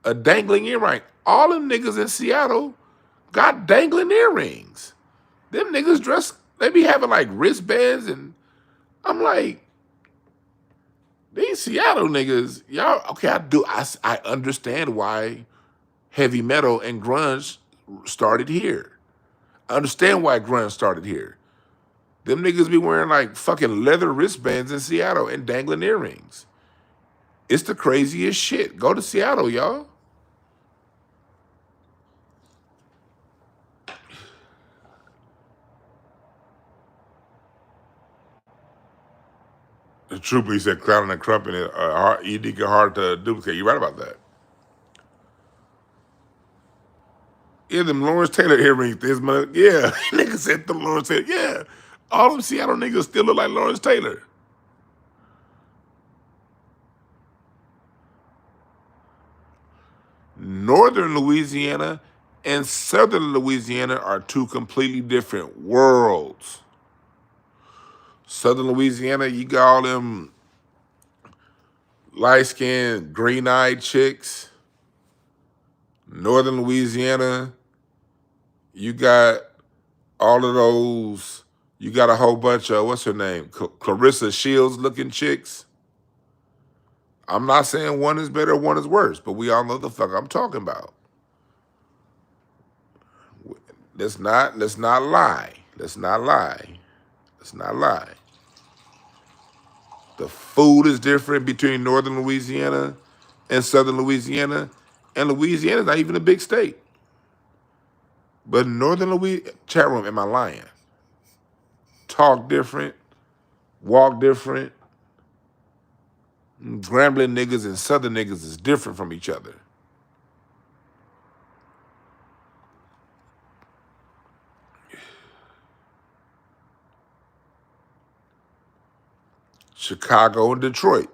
Speaker 1: a dangling earring. All them niggas in Seattle got dangling earrings. Them niggas dressed, they be having like wristbands, and I'm like, these Seattle niggas, y'all, okay, I understand why heavy metal and grunge started here. I understand why grunge started here. Them niggas be wearing like fucking leather wristbands in Seattle and dangling earrings. It's the craziest shit. Go to Seattle, y'all. The trooper, he said, clown and crumping is unique and hard to duplicate. You're right about that. Yeah, them Lawrence Taylor earrings. Yeah, niggas said them Lawrence Taylor. Yeah, all them Seattle niggas still look like Lawrence Taylor. Northern Louisiana and Southern Louisiana are two completely different worlds. Southern Louisiana, you got all them light-skinned, green-eyed chicks. Northern Louisiana, you got all of those. You got a whole bunch of, what's her name? Clarissa Shields looking chicks. I'm not saying one is better, one is worse, but we all know the fuck I'm talking about. Let's not lie. Let's not lie. Let's not lie. The food is different between Northern Louisiana and Southern Louisiana, and Louisiana's not even a big state. But Northern Louisiana, chat room, am I lying? Talk different, walk different. Grambling niggas and Southern niggas is different from each other. Chicago and Detroit,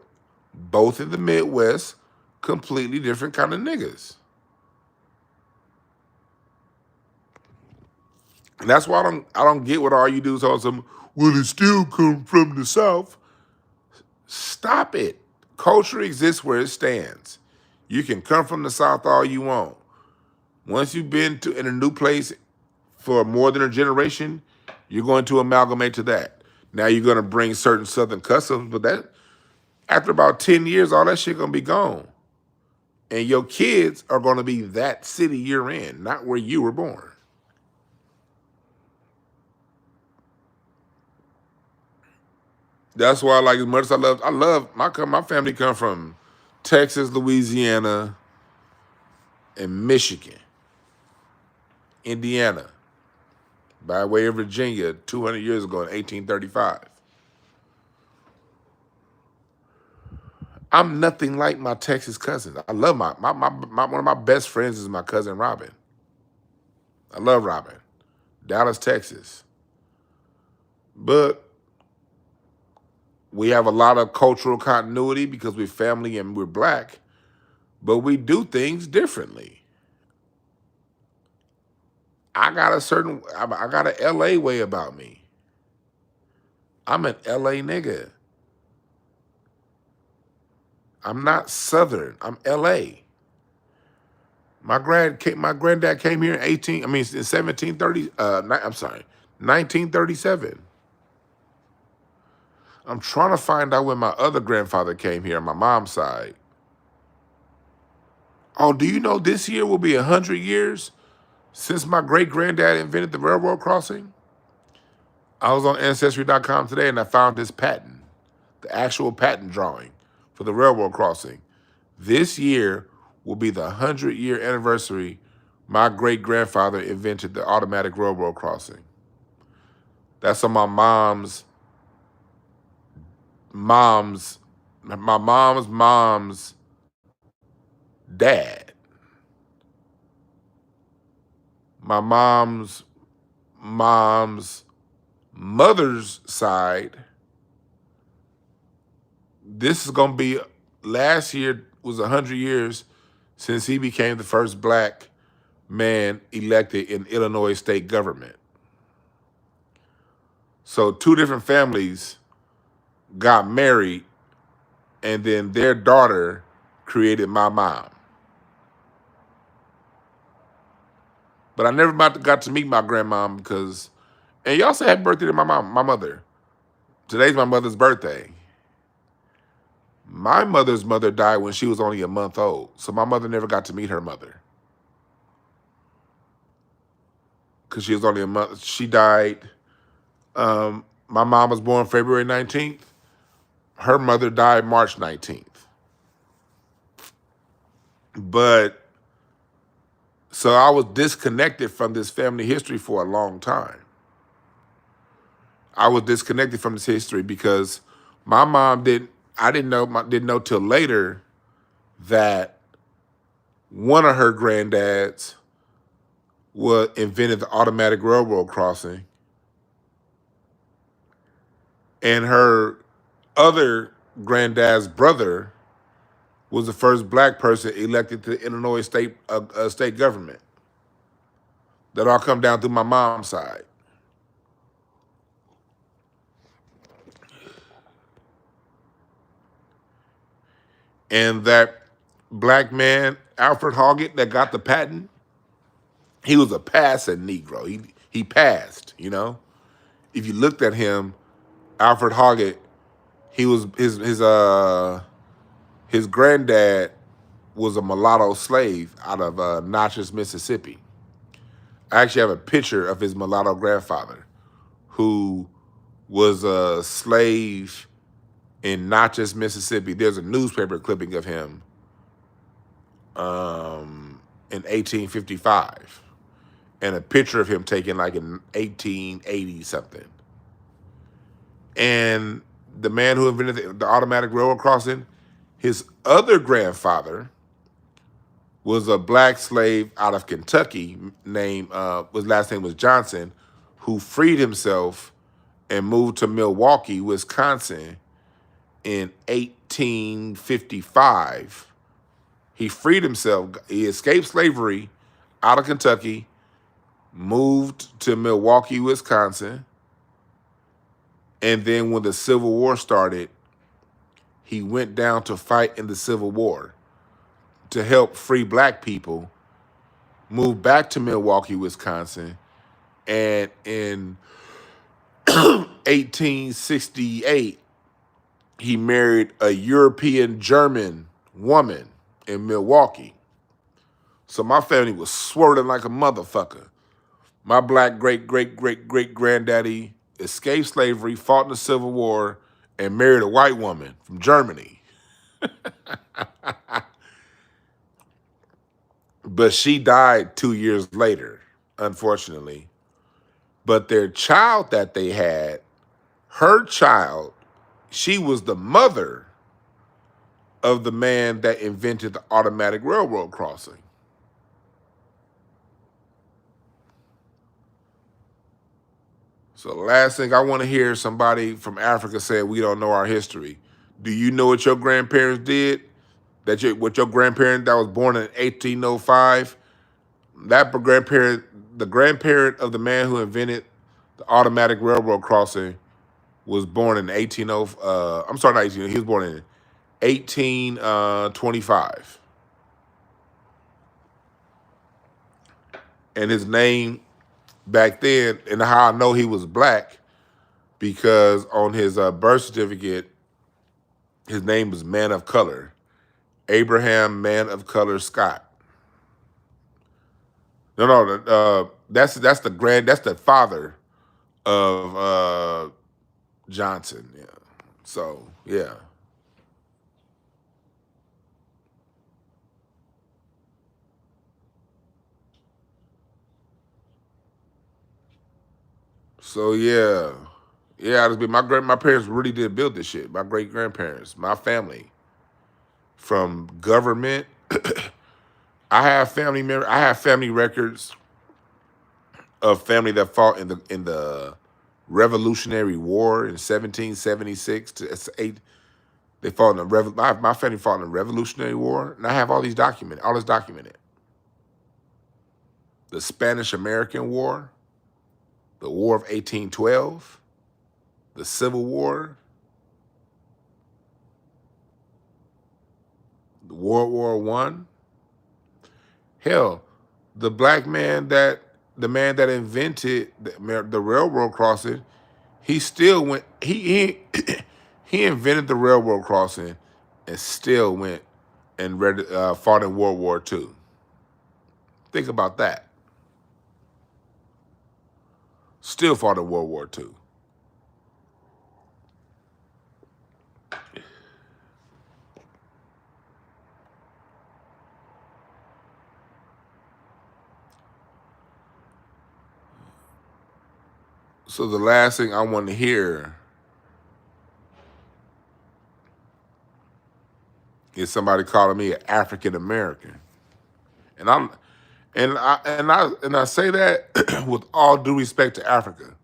Speaker 1: both in the Midwest, completely different kind of niggas. And that's why I don't get what all you do is all some, well, it still come from the South. Stop it. Culture exists where it stands. You can come from the South all you want. Once you've been in a new place for more than a generation, you're going to amalgamate to that. Now you're going to bring certain Southern customs, but that after about 10 years, all that shit going to be gone. And your kids are going to be that city you're in, not where you were born. That's why, like, as much as I love my family come from Texas, Louisiana, and Michigan, Indiana, by way of Virginia 200 years ago in 1835. I'm nothing like my Texas cousins. I love my one of my best friends is my cousin Robin. I love Robin. Dallas, Texas. But we have a lot of cultural continuity because we're family and we're black, but we do things differently. I got an LA way about me. I'm an LA nigga. I'm not Southern. I'm LA. My granddad came here in 1730. I'm sorry, 1937. I'm trying to find out when my other grandfather came here on my mom's side. Oh, do you know this year will be 100 years since my great-granddad invented the railroad crossing? I was on Ancestry.com today and I found this patent. the actual patent drawing for the railroad crossing. This year will be the 100-year anniversary my great-grandfather invented the automatic railroad crossing. That's on my mom's dad. My mom's mother's side. This is gonna be, last year was 100 years since he became the first black man elected in Illinois state government. So 2 different families got married, and then their daughter created my mom. But I never got to meet my grandmom because, and y'all say happy birthday to my mother. Today's my mother's birthday. My mother's mother died when she was only a month old, so my mother never got to meet her mother because she was only a month. She died. My mom was born February 19th. Her mother died March 19th. But so I was disconnected from this family history for a long time. I was disconnected from this history because my mom didn't know till later that one of her granddads invented the automatic railroad crossing, and her other granddad's brother was the first black person elected to Illinois state government. That all come down through my mom's side. And that black man, Alfred Hoggett, that got the patent, he was a passing Negro. He passed, you know. If you looked at him, Alfred Hoggett, he was his granddad was a mulatto slave out of Natchez, Mississippi. I actually have a picture of his mulatto grandfather, who was a slave in Natchez, Mississippi. There's a newspaper clipping of him in 1855, and a picture of him taken like in 1880 something. And the man who invented the automatic railroad crossing, his other grandfather was a black slave out of Kentucky named, his last name was Johnson, who freed himself and moved to Milwaukee, Wisconsin in 1855. He freed himself. He escaped slavery out of Kentucky, moved to Milwaukee, Wisconsin, and then when the Civil War started, he went down to fight in the Civil War to help free black people, moved back to Milwaukee, Wisconsin, and in 1868, he married a European German woman in Milwaukee. So my family was swirling like a motherfucker. My black great-great-great-great-granddaddy escaped slavery, fought in the Civil War, and married a white woman from Germany. But she died 2 years later, unfortunately. But their child that they had, her child, she was the mother of the man that invented the automatic railroad crossing. So the last thing I want to hear somebody from Africa say, we don't know our history. Do you know what your grandparents did? What your grandparent that was born in 1805, that grandparent, the grandparent of the man who invented the automatic railroad crossing, was born in 180. I'm sorry, not 18. He was born in 1825, and his name back then, and how I know he was black, because on his birth certificate, his name was Man of Color, Abraham Man of Color Scott. No, that's the father of Johnson. Yeah, So yeah. So yeah. Yeah, my parents really did build this shit. My great grandparents, my family, from government. I have family records of family that fought in the Revolutionary War in 1776 to eight. They fought in my family fought in the Revolutionary War, and I have all this documented. The Spanish American War, the War of 1812, the Civil War, the World War One. Hell, the black man that the man that invented the railroad crossing, he still went. He invented the railroad crossing, and still went and fought in World War II. Think about that. Still fought in World War II. So the last thing I want to hear is somebody calling me an African American, and I say that with all due respect to Africa,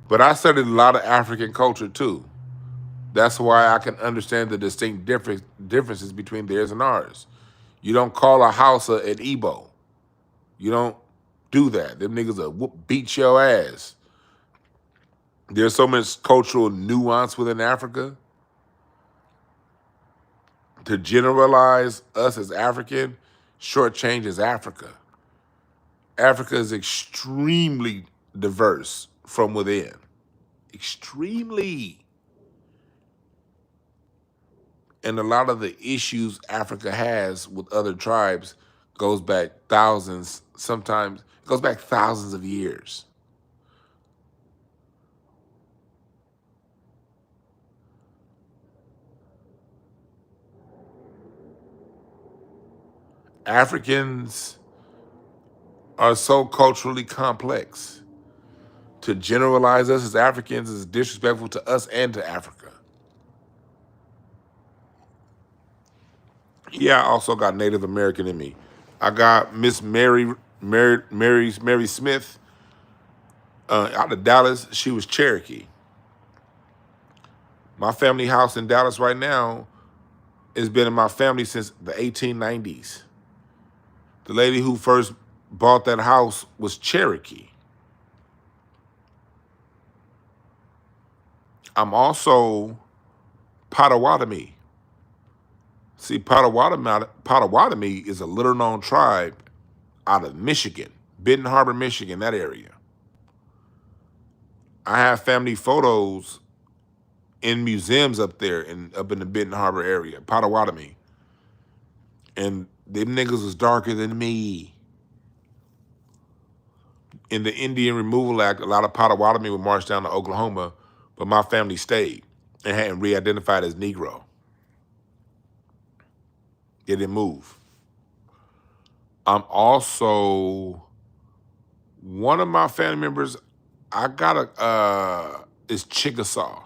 Speaker 1: but I studied a lot of African culture too. That's why I can understand the distinct differences between theirs and ours. You don't call a Hausa an Igbo. You don't do that. Them niggas will beat your ass. There's so much cultural nuance within Africa. To generalize us as African shortchanges Africa. Africa is extremely diverse from within. Extremely. And a lot of the issues Africa has with other tribes goes back thousands, sometimes it goes back thousands of years. Africans are so culturally complex. To generalize us as Africans is disrespectful to us and to Africa. Yeah, I also got Native American in me. I got Miss Mary Smith out of Dallas. She was Cherokee. My family house in Dallas right now has been in my family since the 1890s. The lady who first bought that house was Cherokee. I'm also Potawatomi. See, Potawatomi is a little known tribe out of Michigan, Benton Harbor, Michigan, that area. I have family photos in museums up there, up in the Benton Harbor area, Potawatomi. And them niggas was darker than me. In the Indian Removal Act, a lot of Potawatomi would march down to Oklahoma, but my family stayed and hadn't re-identified as Negro. They didn't move. I'm also, one of my family members, is Chickasaw.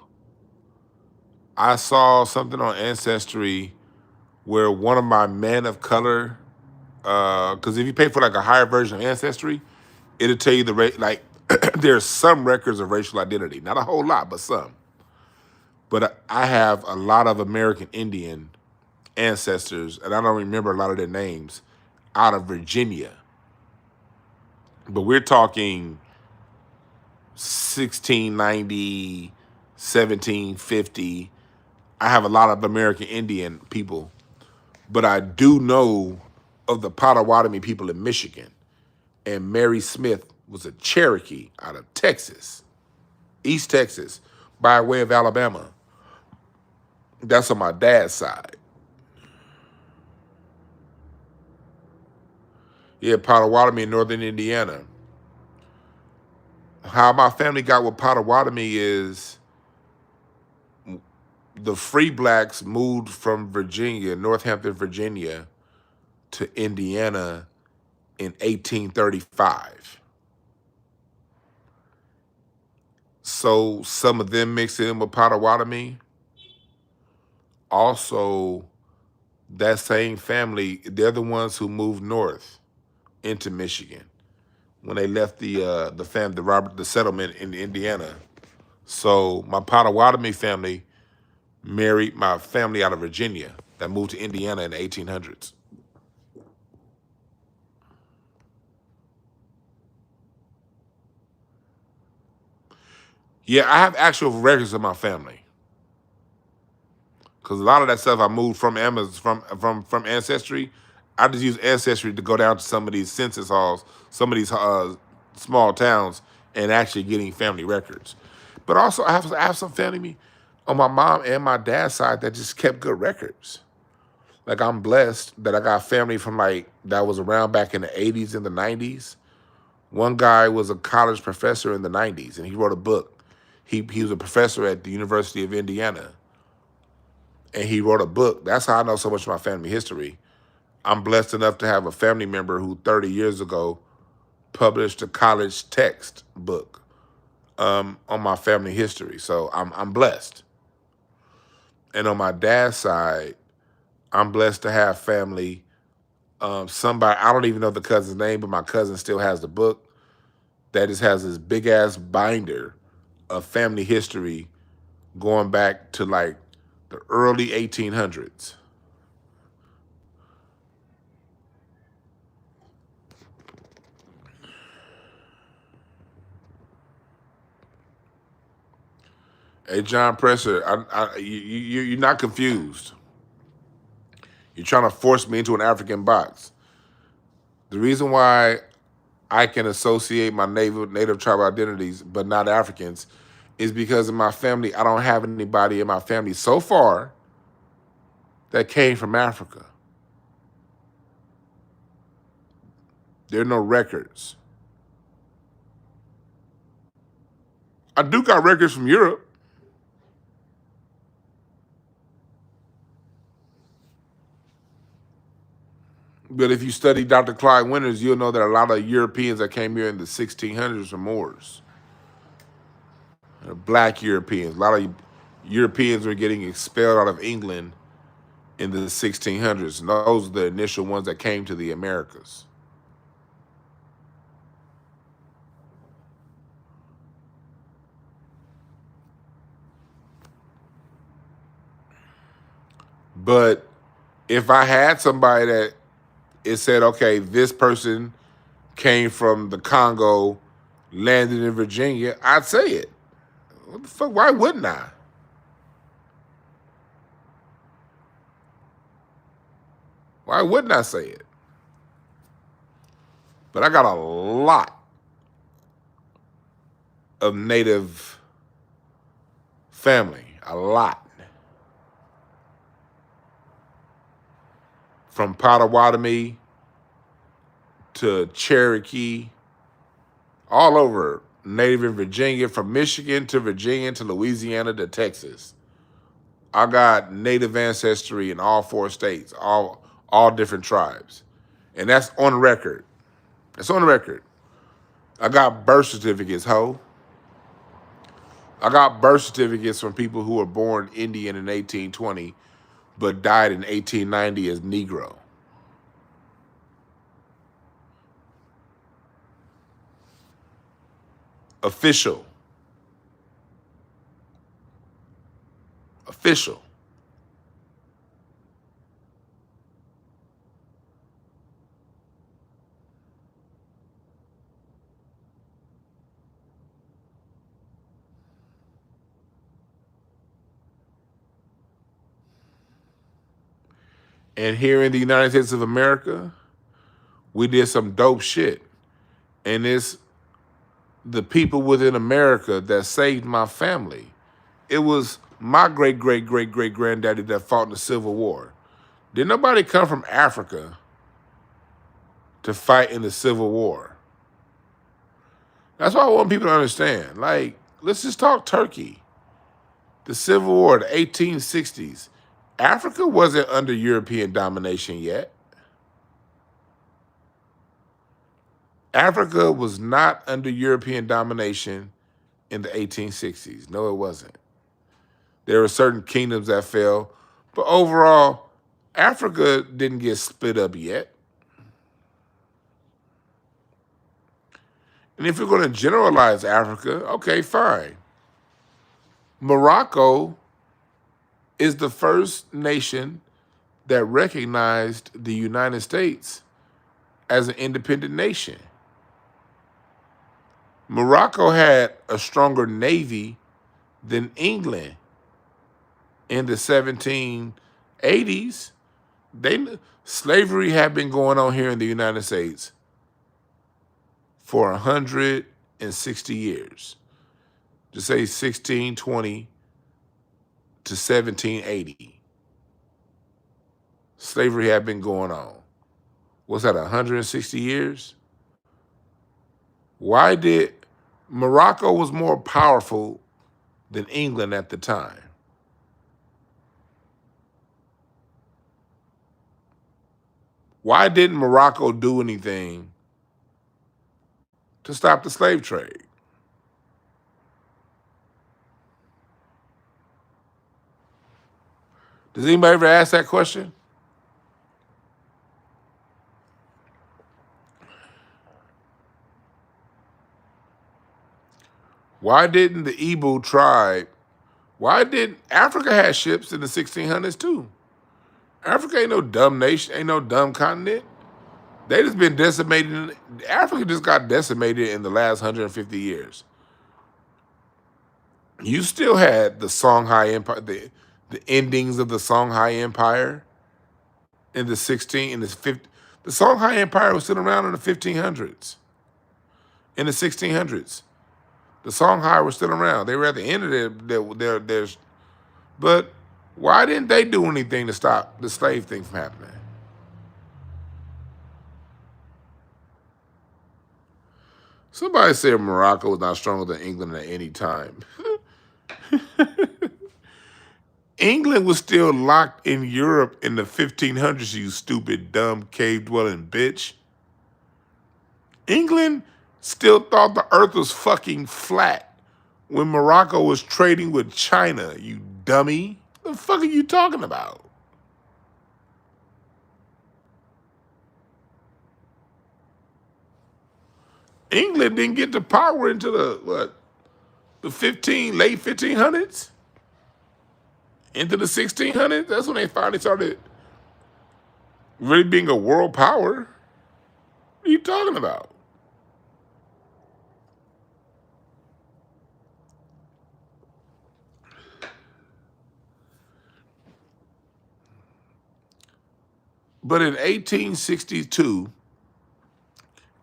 Speaker 1: I saw something on Ancestry where one of my men of color, because if you pay for like a higher version of Ancestry, it'll tell you the rate. Like there's some records of racial identity, not a whole lot, but some. But I have a lot of American Indian ancestors, and I don't remember a lot of their names, out of Virginia. But we're talking 1690, 1750. I have a lot of American Indian people, but I do know of the Potawatomi people in Michigan. And Mary Smith was a Cherokee out of Texas, East Texas, by way of Alabama. That's on my dad's side. Yeah, Potawatomi in northern Indiana. How my family got with Potawatomi is the free blacks moved from Virginia, Northampton, Virginia, to Indiana in 1835. So some of them mixed in with Potawatomi. Also, that same family, they're the ones who moved north into Michigan when they left the settlement in Indiana. So my Potawatomi family married my family out of Virginia that moved to Indiana in the 1800s. Yeah, I have actual records of my family. Because a lot of that stuff I moved from Amazon, from Ancestry. I just use Ancestry to go down to some of these census halls, some of these small towns, and actually getting family records. But also, I have some family on my mom and my dad's side that just kept good records. Like, I'm blessed that I got family from that was around back in the 80s and the 90s. One guy was a college professor in the 90s, and he wrote a book. He was a professor at the University of Indiana, and he wrote a book. That's how I know so much of my family history. I'm blessed enough to have a family member who 30 years ago published a college text book on my family history. So I'm blessed. And on my dad's side, I'm blessed to have family. Somebody, I don't even know the cousin's name, but my cousin still has the book that just has this big ass binder of family history going back to the early 1800s. Hey, John Presser, you're not confused. You're trying to force me into an African box. The reason why I can associate my native tribal identities but not Africans is because in my family, I don't have anybody in my family so far that came from Africa. There are no records. I do got records from Europe. But if you study Dr. Clyde Winters, you'll know that a lot of Europeans that came here in the 1600s or Moors, black Europeans, a lot of Europeans were getting expelled out of England in the 1600s. And those are the initial ones that came to the Americas. But if I had somebody that it said, okay, this person came from the Congo, landed in Virginia, I'd say it. What the fuck? Why wouldn't I? Why wouldn't I say it? But I got a lot of native family, a lot. From Potawatomi to Cherokee, all over, native in Virginia, from Michigan to Virginia to Louisiana to Texas. I got native ancestry in all 4 states, all different tribes. And that's on record. It's on record. I got birth certificates, ho. I got birth certificates from people who were born Indian in 1820 but died in 1890 as Negro. Official. Official. And here in the United States of America, we did some dope shit. And it's the people within America that saved my family. It was my great-great-great-great-granddaddy that fought in the Civil War. Did nobody come from Africa to fight in the Civil War? That's why I want people to understand. Let's just talk Turkey. The Civil War, the 1860s. Africa wasn't under European domination yet. Africa was not under European domination in the 1860s. No, it wasn't. There were certain kingdoms that fell, but overall, Africa didn't get split up yet. And if you're going to generalize Africa, okay, fine. Morocco is the first nation that recognized the United States as an independent nation. Morocco had a stronger navy than England in the 1780s. Slavery had been going on here in the United States for 160 years. To say 1620 to 1780. Slavery had been going on. What's that, 160 years? Why did Morocco was more powerful than England at the time? Why didn't Morocco do anything to stop the slave trade? Does anybody ever ask that question? Why didn't the Igbo tribe, Africa had ships in the 1600s too? Africa ain't no dumb nation, ain't no dumb continent. They just been decimated. Africa just got decimated in the last 150 years. You still had the Songhai Empire, the endings of the Songhai Empire in the 50. The Songhai Empire was still around in the 1500s. In the 1600s. The Songhai were still around. They were at the end of their but why didn't they do anything to stop the slave thing from happening? Somebody said Morocco was not stronger than England at any time. England was still locked in Europe in the 1500s, you stupid, dumb, cave-dwelling bitch. England still thought the earth was fucking flat when Morocco was trading with China, you dummy. What the fuck are you talking about? England didn't get the power into the late 1500s? Into the 1600s? That's when they finally started really being a world power. What are you talking about? But in 1862,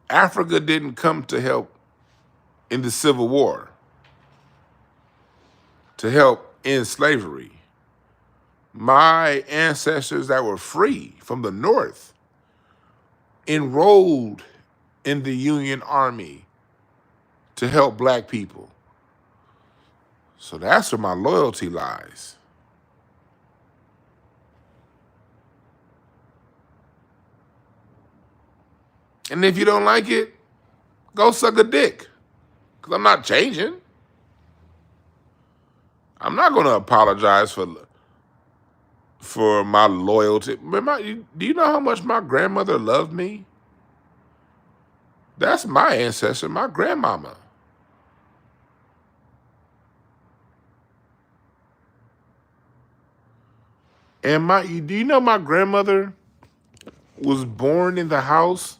Speaker 1: Africa didn't come to help in the Civil War, to help end slavery. My ancestors that were free from the North enrolled in the Union Army to help black people. So that's where my loyalty lies. And if you don't like it, go suck a dick. Because I'm not changing. I'm not going to apologize for my loyalty. Do you know how much my grandmother loved me? That's my ancestor, my grandmama. And do you know my grandmother was born in the house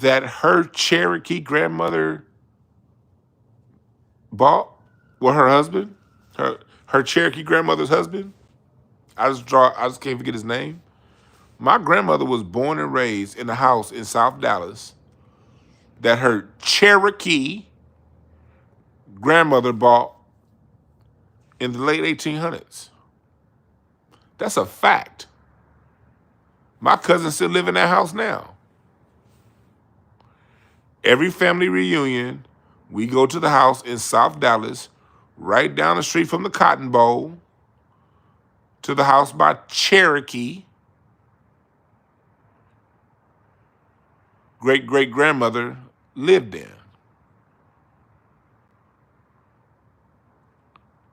Speaker 1: that her Cherokee grandmother bought with her husband, her Cherokee grandmother's husband? I just can't forget his name. My grandmother was born and raised in a house in South Dallas that her Cherokee grandmother bought in the late 1800s. That's a fact. My cousins still live in that house now. Every family reunion, we go to the house in South Dallas right down the street from the Cotton Bowl to the house by Cherokee. Great-great-grandmother lived in.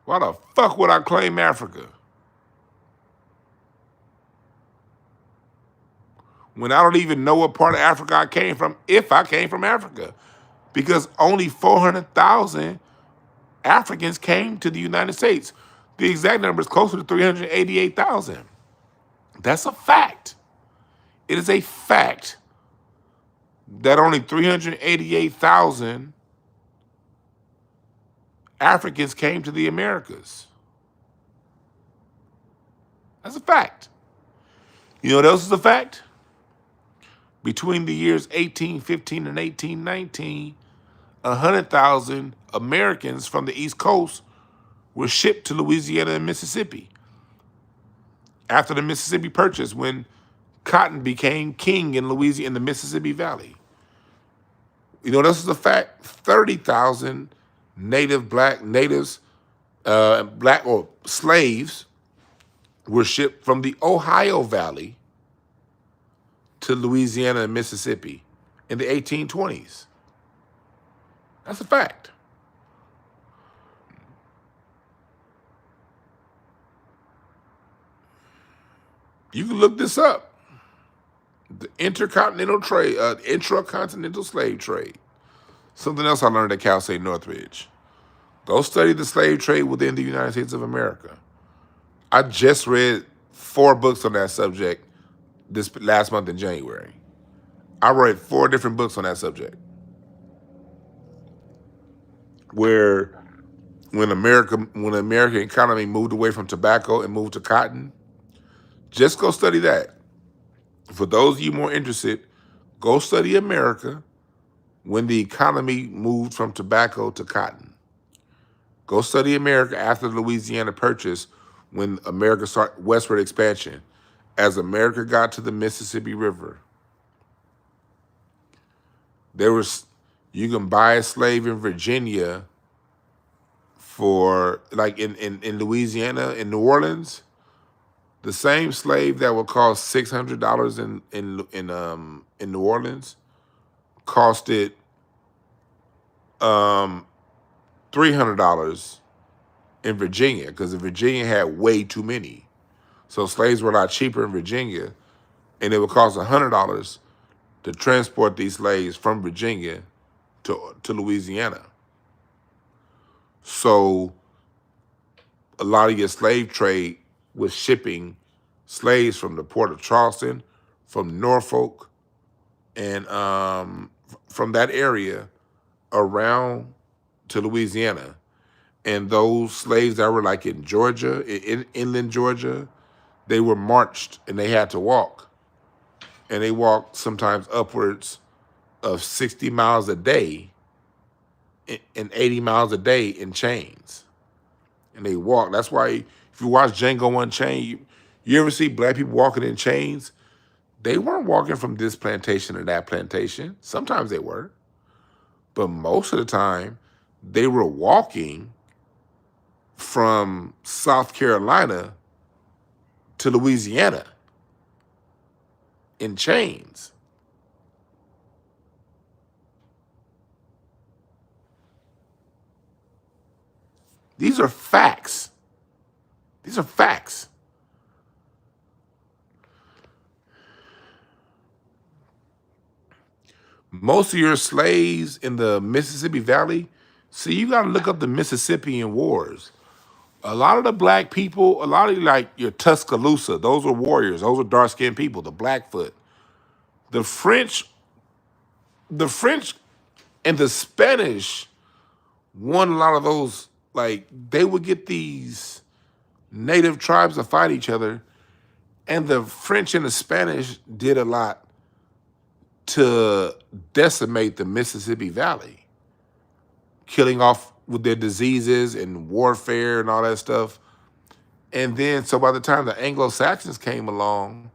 Speaker 1: Why the fuck would I claim Africa when I don't even know what part of Africa I came from, if I came from Africa? Because only 400,000 Africans came to the United States. The exact number is closer to 388,000. That's a fact. It is a fact that only 388,000 Africans came to the Americas. That's a fact. You know what else is a fact? Between the years 1815 and 1819, 100,000 Americans from the East Coast were shipped to Louisiana and Mississippi after the Mississippi Purchase, when cotton became king in Louisiana, in the Mississippi Valley. You know what else is a fact? 30,000 black or slaves were shipped from the Ohio Valley to Louisiana and Mississippi in the 1820s. That's a fact. You can look this up. The intercontinental trade, intracontinental slave trade. Something else I learned at Cal State Northridge. Go study the slave trade within the United States of America. I just read 4 books on that subject this last month in January. I read 4 different books on that subject. Where when the American economy moved away from tobacco and moved to cotton, just go study that. For those of you more interested, go study America when the economy moved from tobacco to cotton. Go study America after the Louisiana Purchase, when America started westward expansion. As America got to the Mississippi River, you can buy a slave in Virginia for, like in Louisiana, in New Orleans, the same slave that would cost $600 in New Orleans costed $300 in Virginia, because Virginia had way too many. So slaves were a lot cheaper in Virginia, and it would cost $100 to transport these slaves from Virginia to Louisiana. So a lot of your slave trade was shipping slaves from the port of Charleston, from Norfolk, and from that area around to Louisiana. And those slaves that were like in Georgia, in inland Georgia, they were marched and they had to walk. And they walked sometimes upwards of 60 miles a day and 80 miles a day in chains. And they walk. That's why if you watch Django Unchained, you ever see black people walking in chains? They weren't walking from this plantation to that plantation. Sometimes they were. But most of the time, they were walking from South Carolina to Louisiana in chains. These are facts. These are facts. Most of your slaves in the Mississippi Valley, see, you got to look up the Mississippian Wars. A lot of the black people, a lot of like your Tuscaloosa, those were warriors. Those were dark-skinned people, the Blackfoot. The French and the Spanish won a lot of those. Like, they would get these native tribes to fight each other, and the French and the Spanish did a lot to decimate the Mississippi Valley, killing off with their diseases and warfare and all that stuff. And then, so by the time the Anglo-Saxons came along,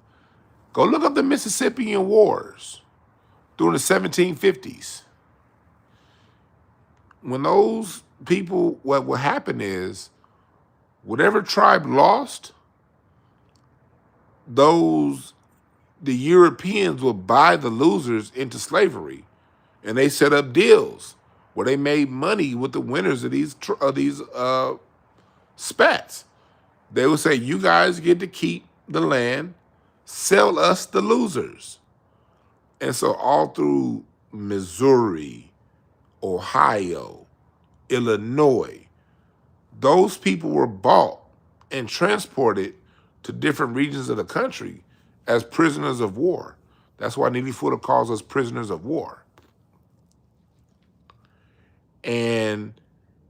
Speaker 1: go look up the Mississippian Wars during the 1750s. When those people, what will happen is, whatever tribe lost, the Europeans will buy the losers into slavery, and they set up deals where they made money with the winners of these spats. They would say, you guys get to keep the land, sell us the losers. And so all through Missouri, Ohio, Illinois, those people were bought and transported to different regions of the country as prisoners of war. That's why Neely Fuller calls us prisoners of war. And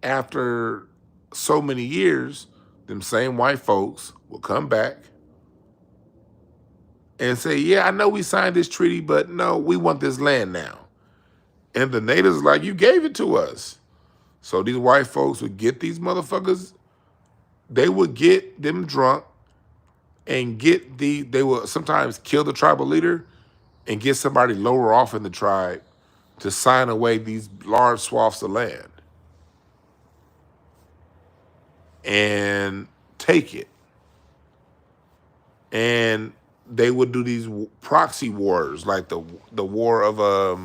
Speaker 1: after so many years, them same white folks will come back and say, yeah, I know we signed this treaty, but no, we want this land now. And the natives are like, you gave it to us. So these white folks would get these motherfuckers, they would get them drunk and they would sometimes kill the tribal leader and get somebody lower off in the tribe to sign away these large swaths of land and take it. And they would do these proxy wars, like the war of I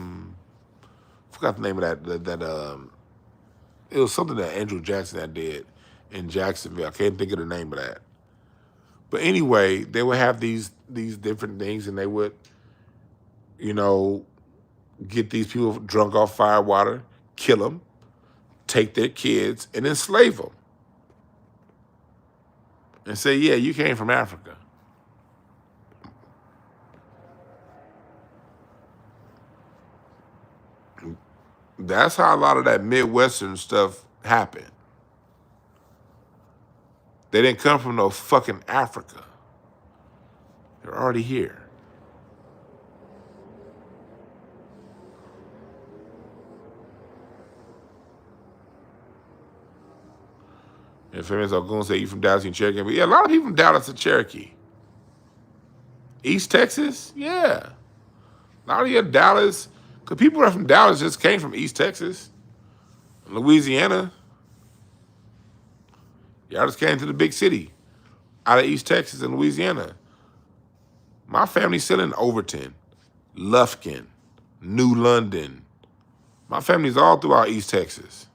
Speaker 1: forgot the name of that it was something that Andrew Jackson had did in Jacksonville. I can't think of the name of that. But anyway, they would have these different things, and they would, get these people drunk off firewater, kill them, take their kids, and enslave them. And say, yeah, you came from Africa. That's how a lot of that Midwestern stuff happened. They didn't come from no fucking Africa. They're already here. And famous Ogun say you from Dallas and Cherokee. But yeah, a lot of people from Dallas and Cherokee. East Texas, yeah. A lot of you Dallas, because people that are from Dallas just came from East Texas, Louisiana. Y'all just came to the big city out of East Texas and Louisiana. My family's still in Overton, Lufkin, New London. My family's all throughout East Texas.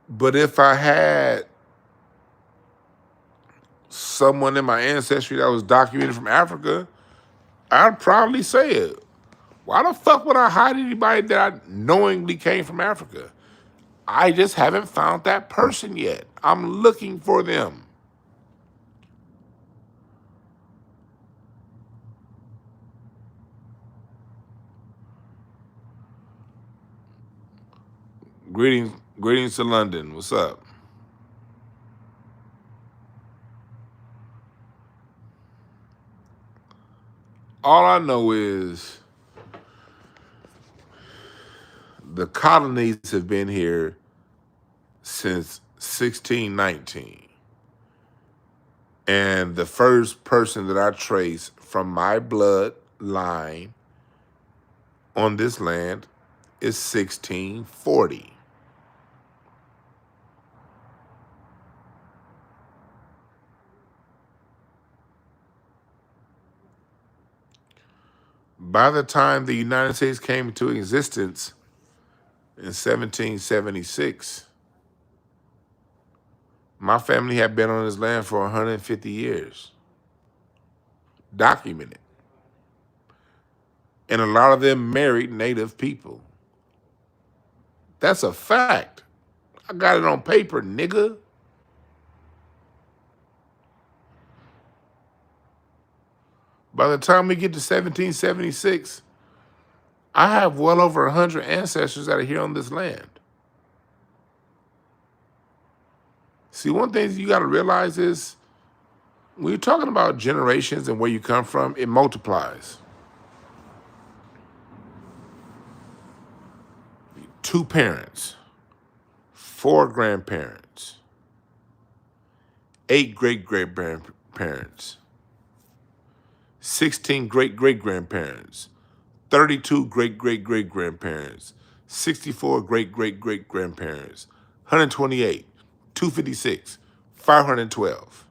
Speaker 1: But if I had someone in my ancestry that was documented from Africa, I'd probably say it. Why the fuck would I hide anybody that I knowingly came from Africa? I just haven't found that person yet. I'm looking for them. Greetings to London. What's up? All I know is the colonies have been here since 1619. And the first person that I trace from my bloodline on this land is 1640. By the time the United States came into existence in 1776, my family had been on this land for 150 years, documented. And a lot of them married native people. That's a fact. I got it on paper, nigga. By the time we get to 1776, I have well over 100 ancestors that are here on this land. See, one thing you got to realize is when you're talking about generations and where you come from, it multiplies. 2 parents, 4 grandparents, 8 great-great-grandparents, 16 great-great-grandparents, 32 great-great-great-grandparents, 64 great-great-great-grandparents, 128, 256, 512.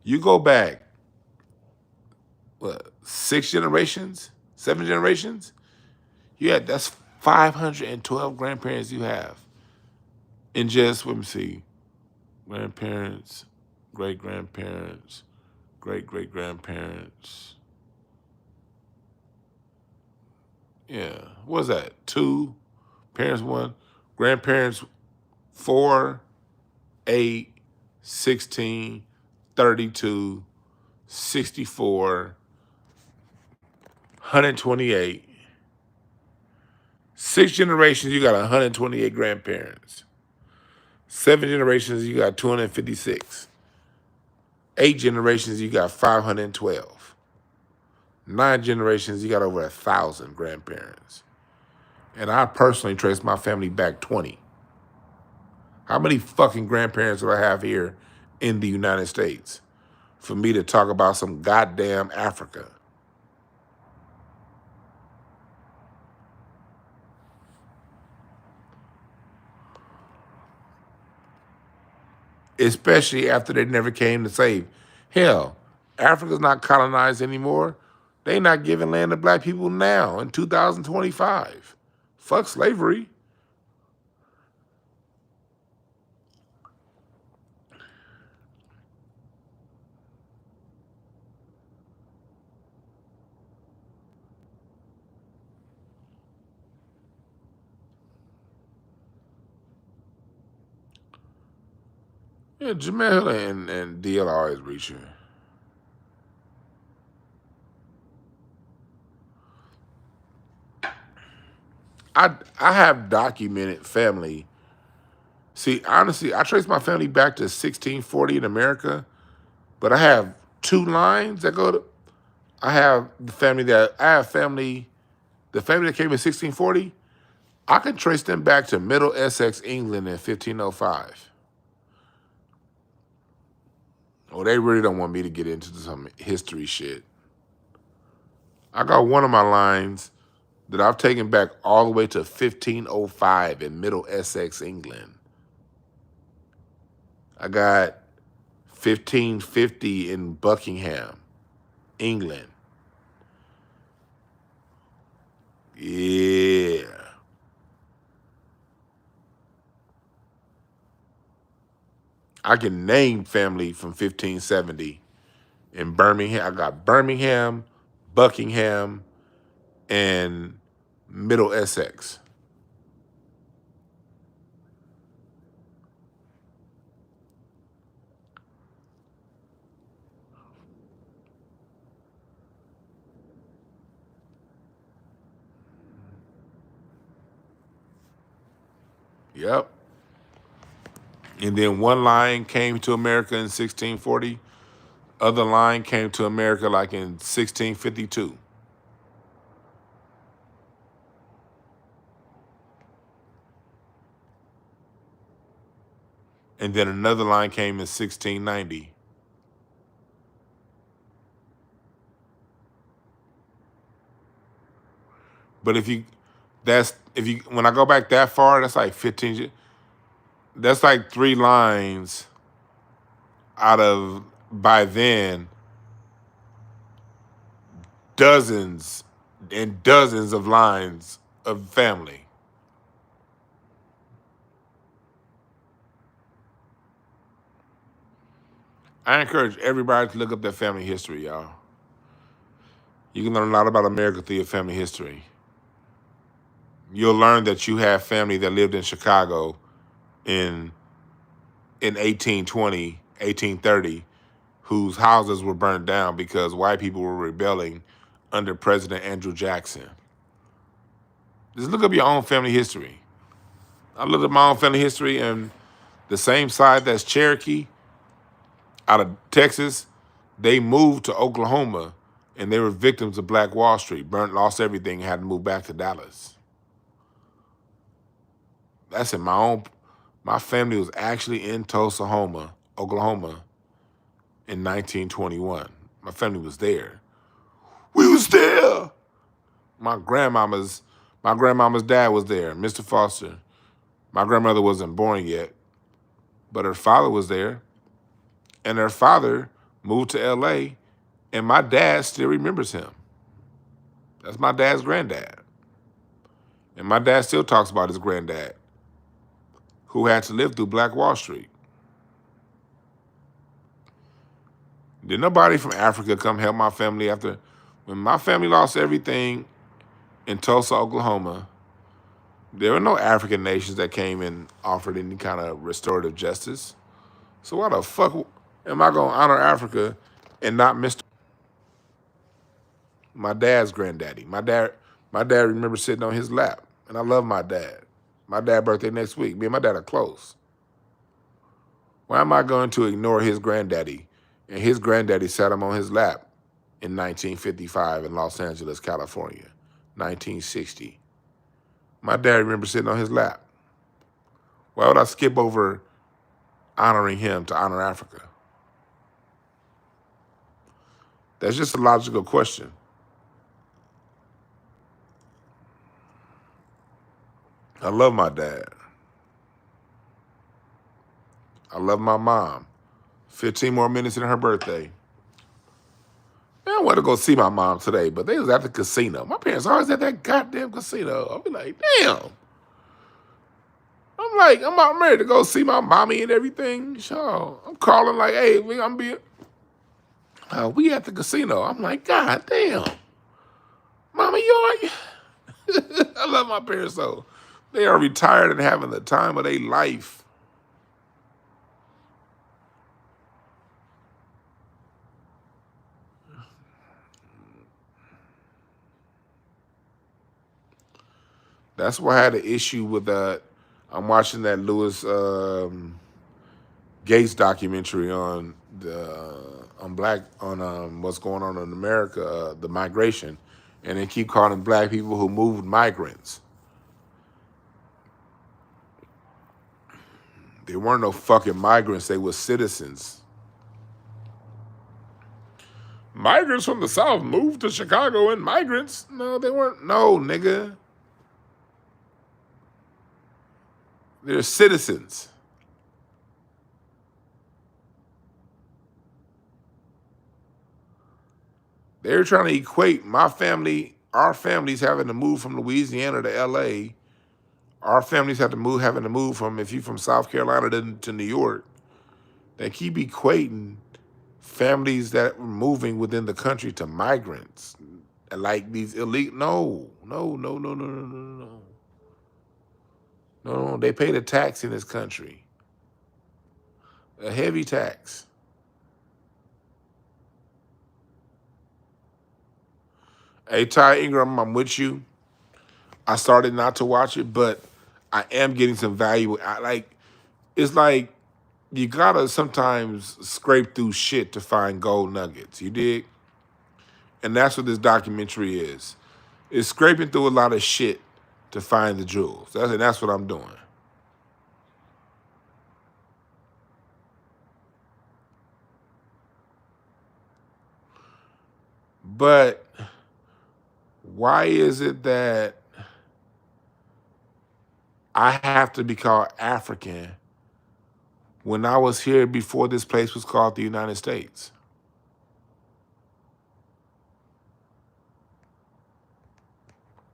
Speaker 1: You go back, what, 6 generations, 7 generations? Yeah, that's 512 grandparents you have. And just, let me see, grandparents, great-grandparents, great-great-grandparents. Yeah, what's that? 2, parents 1, grandparents 4, 8, 16, 32, 64, 128. 6 generations, you got 128 grandparents. 7 generations, you got 256. 8 generations, you got 512. 9 generations, you got over 1,000 grandparents. And I personally trace my family back 20. How many fucking grandparents do I have here in the United States for me to talk about some goddamn Africa? Especially after they never came to save. Hell, Africa's not colonized anymore. They not giving land to black people now in 2025. Fuck slavery. Yeah, Jemele and DL are always reaching. I have documented family. See, honestly, I trace my family back to 1640 in America, but I have 2 lines that go to. I have the family that the family that came in 1640. I can trace them back to Middle Essex, England in 1505. Oh, they really don't want me to get into some history shit. I got one of my lines that I've taken back all the way to 1505 in Middle Essex, England. I got 1550 in Buckingham, England. Yeah. I can name family from 1570 in Birmingham. I got Birmingham, Buckingham, and Middle Essex. Yep. And then one line came to America in 1640. Other line came to America like in 1652. And then another line came in 1690. But when I go back that far, that's like 15. That's like 3 lines out of, by then, dozens and dozens of lines of family. I encourage everybody to look up their family history, y'all. You can learn a lot about America through your family history. You'll learn that you have family that lived in Chicago in 1820, 1830, whose houses were burned down because white people were rebelling under President Andrew Jackson. Just look up your own family history. I looked at my own family history, and the same side that's Cherokee out of Texas, they moved to Oklahoma, and they were victims of Black Wall Street, lost everything, and had to move back to Dallas. That's in my family was actually in Tulsa, Oklahoma in 1921. My family was there. We was there. My grandmama's dad was there, Mr. Foster. My grandmother wasn't born yet, but her father was there. And her father moved to LA, and my dad still remembers him. That's my dad's granddad. And my dad still talks about his granddad, who had to live through Black Wall Street. Did nobody from Africa come help my family after? When my family lost everything in Tulsa, Oklahoma, there were no African nations that came and offered any kind of restorative justice. So why the fuck am I going to honor Africa and not Mr. my dad's granddaddy? My dad remembers sitting on his lap, and I love my dad. My dad's birthday next week. Me and my dad are close. Why am I going to ignore his granddaddy? And his granddaddy sat him on his lap in 1955 in Los Angeles, California, 1960. My dad remembers sitting on his lap. Why would I skip over honoring him to honor Africa? That's just a logical question. I love my dad. I love my mom. 15 more minutes in her birthday. Man, I want to go see my mom today, but they was at the casino. My parents always at that goddamn casino. I'll be like, damn. I'm ready to go see my mommy and everything. So I'm calling like, hey, we at the casino. I'm like, God damn. Mama, you I love my parents though. They are retired and having the time of their life. That's why I had an issue with that. I'm watching that Louis Gates documentary on what's going on in America, the migration, and they keep calling black people who moved migrants. They weren't no fucking migrants. They were citizens. Migrants from the South moved to Chicago and migrants. No, they weren't. No, nigga. They're citizens. They're trying to equate my family, our families having to move from Louisiana to LA. Our families having to move from, if you're from South Carolina to New York. They keep equating families that were moving within the country to migrants. Like these illegal, no. No, they paid a tax in this country. A heavy tax. Hey, Ty Ingram, I'm with you. I started not to watch it, but I am getting some value. It's like you gotta sometimes scrape through shit to find gold nuggets. You dig? And that's what this documentary is. It's scraping through a lot of shit to find the jewels. That's what I'm doing. But why is it that I have to be called African when I was here before this place was called the United States?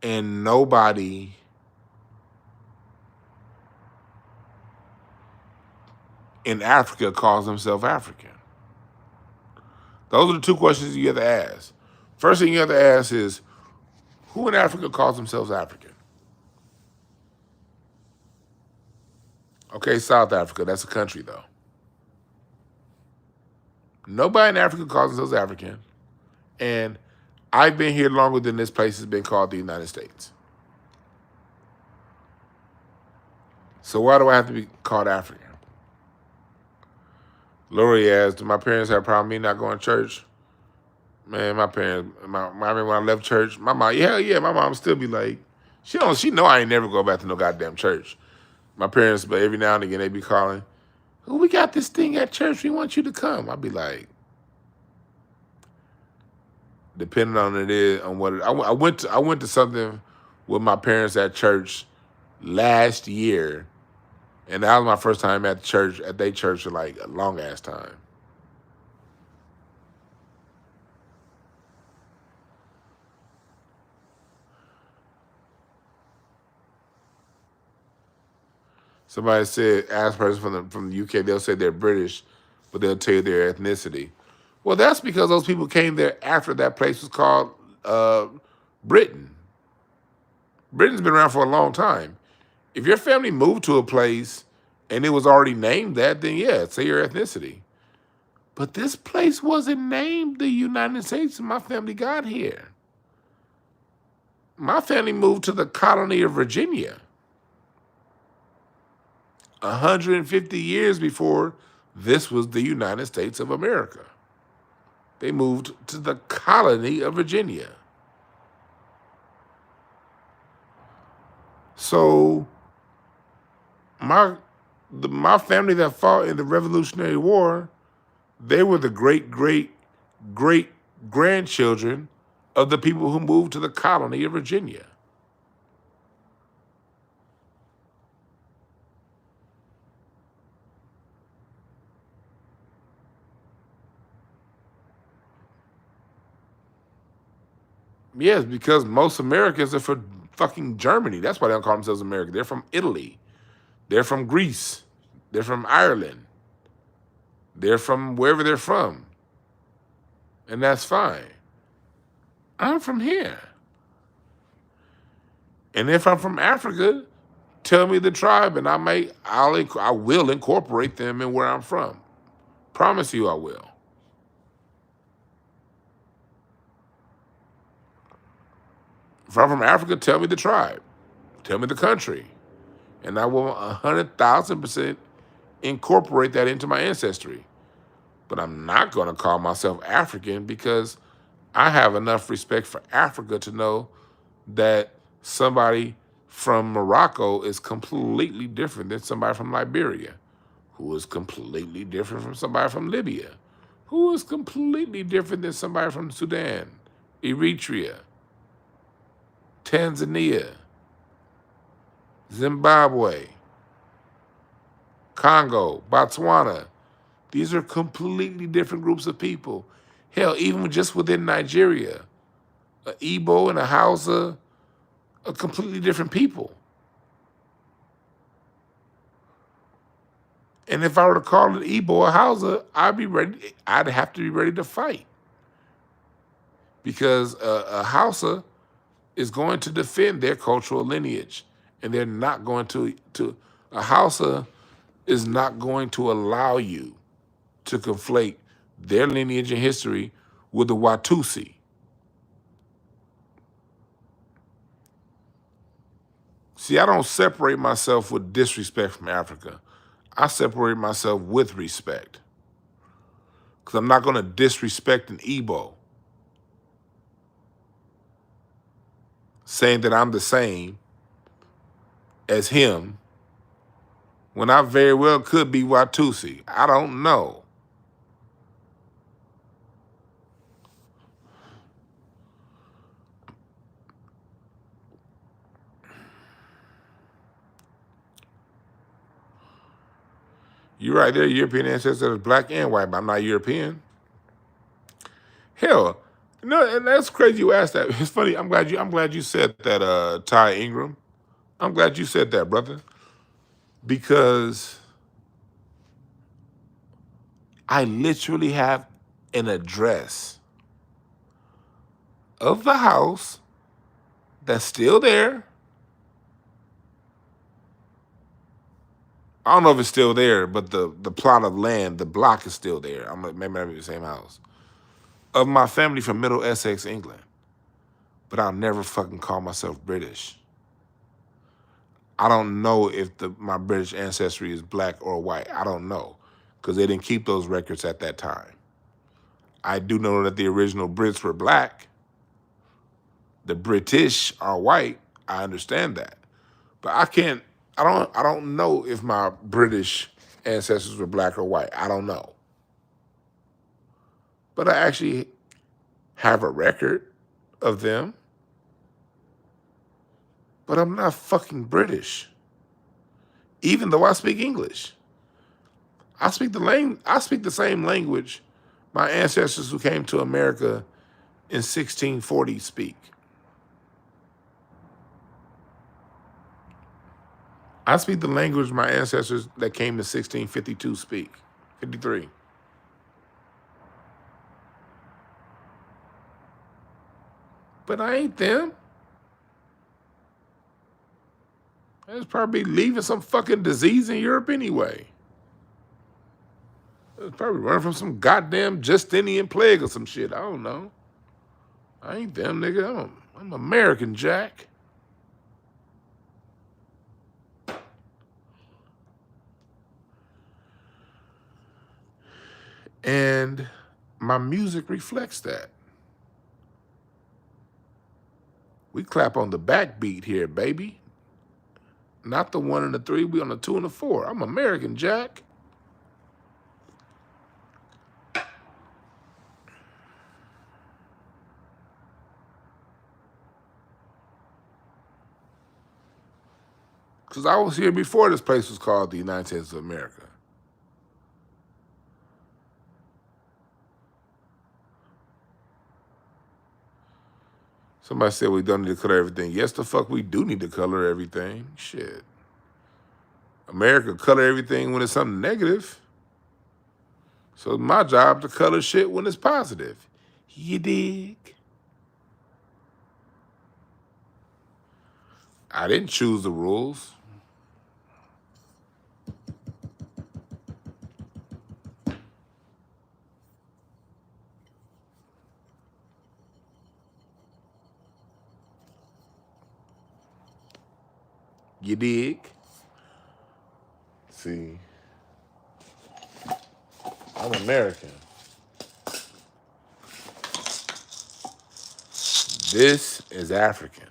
Speaker 1: And nobody in Africa calls themselves African. Those are the two questions you have to ask. First thing you have to ask is, who in Africa calls themselves African? Okay, South Africa, that's a country though. Nobody in Africa calls themselves African. And I've been here longer than this place has been called the United States. So why do I have to be called African? Lori asked, do my parents have a problem with me not going to church? Man, my parents, I remember when I left church, my mom, hell yeah, my mom still be like, she know I ain't never go back to no goddamn church. My parents, but every now and again, they be calling, "Oh, we got this thing at church. We want you to come." I'd be like, depending on it is on what I went to something with my parents at church last year, and that was my first time at church at their church for like a long ass time. Somebody said, ask a person from the UK, they'll say they're British, but they'll tell you their ethnicity. Well, that's because those people came there after that place was called Britain. Britain's been around for a long time. If your family moved to a place and it was already named that, then yeah, say your ethnicity. But this place wasn't named the United States when my family got here. My family moved to the colony of Virginia 150 years before this was the United States of America. They moved to the colony of Virginia. So my family that fought in the Revolutionary War, they were the great grandchildren of the people who moved to the colony of Virginia. Yes, because most Americans are from fucking Germany. That's why they don't call themselves American. They're from Italy. They're from Greece. They're from Ireland. They're from wherever they're from. And that's fine. I'm from here. And if I'm from Africa, tell me the tribe and I will incorporate them in where I'm from. Promise you I will. If I'm from Africa, tell me the tribe. Tell me the country. And I will 100,000% incorporate that into my ancestry. But I'm not going to call myself African because I have enough respect for Africa to know that somebody from Morocco is completely different than somebody from Liberia, who is completely different from somebody from Libya, who is completely different than somebody from Sudan, Eritrea, Tanzania, Zimbabwe, Congo, Botswana. These are completely different groups of people. Hell, even just within Nigeria, an Igbo and a Hausa are completely different people. And if I were to call it Igbo or Hausa, I'd have to be ready to fight. Because a Hausa is going to defend their cultural lineage. And they're not going to a Hausa is not going to allow you to conflate their lineage and history with the Watusi. See, I don't separate myself with disrespect from Africa. I separate myself with respect. Because I'm not going to disrespect an Igbo saying that I'm the same as him when I very well could be Watusi. I don't know. You're right there, European ancestors is black and white, but I'm not European. Hell, no, and that's crazy you asked that. It's funny. I'm glad you said that, Ty Ingram. I'm glad you said that, brother, because I literally have an address of the house that's still there. I don't know if it's still there, but the plot of land, the block is still there. Maybe not the same house. Of my family from Middle Essex, England. But I'll never fucking call myself British. I don't know if my British ancestry is black or white. I don't know, because they didn't keep those records at that time. I do know that the original Brits were black. The British are white. I understand that. But I don't know if my British ancestors were black or white. I don't know. But I actually have a record of them. But I'm not fucking British. Even though I speak English. I speak the same language my ancestors who came to America in 1640 speak. I speak the language my ancestors that came in 1652 speak. 53. But I ain't them. I was probably leaving some fucking disease in Europe anyway. I was probably running from some goddamn Justinian plague or some shit. I don't know. I ain't them, nigga. I'm American, Jack. And my music reflects that. We clap on the backbeat here, baby. Not the 1 and the 3. We on the 2 and the 4. I'm American, Jack. Because I was here before this place was called the United States of America. Somebody said we don't need to color everything. Yes, the fuck we do need to color everything. Shit. America color everything when it's something negative. So it's my job to color shit when it's positive. You dig? I didn't choose the rules. You dig? See, I'm American. This is African.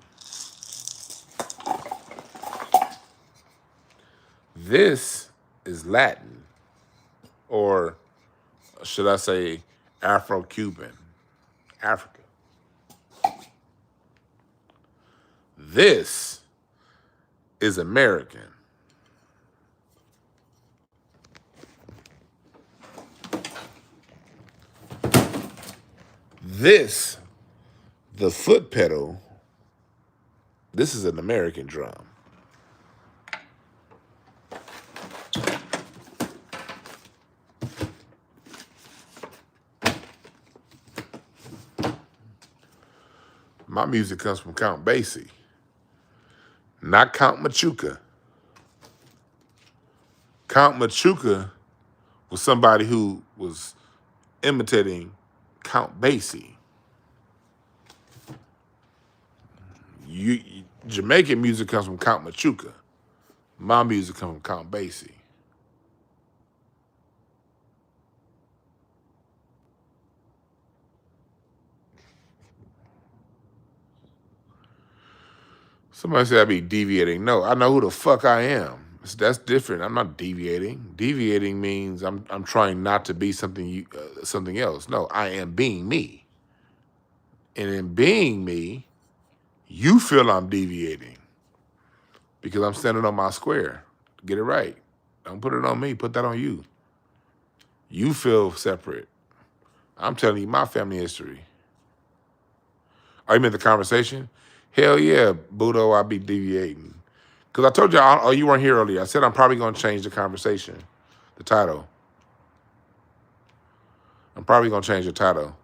Speaker 1: This is Latin, or should I say Afro-Cuban, Africa. This is American. This, the foot pedal, this is an American drum. My music comes from Count Basie, not Count Machuca. Count Machuca was somebody who was imitating Count Basie. Jamaican music comes from Count Machuca. My music comes from Count Basie. Somebody said I be deviating. No, I know who the fuck I am. That's different. I'm not deviating. Deviating means I'm trying not to be something else. No, I am being me. And in being me, you feel I'm deviating because I'm standing on my square. Get it right. Don't put it on me. Put that on you. You feel separate. I'm telling you my family history. Oh, you meant the conversation? Hell yeah, Budo, I be deviating. Because I told you, you weren't here earlier. I said I'm probably going to change the conversation, the title. I'm probably going to change the title.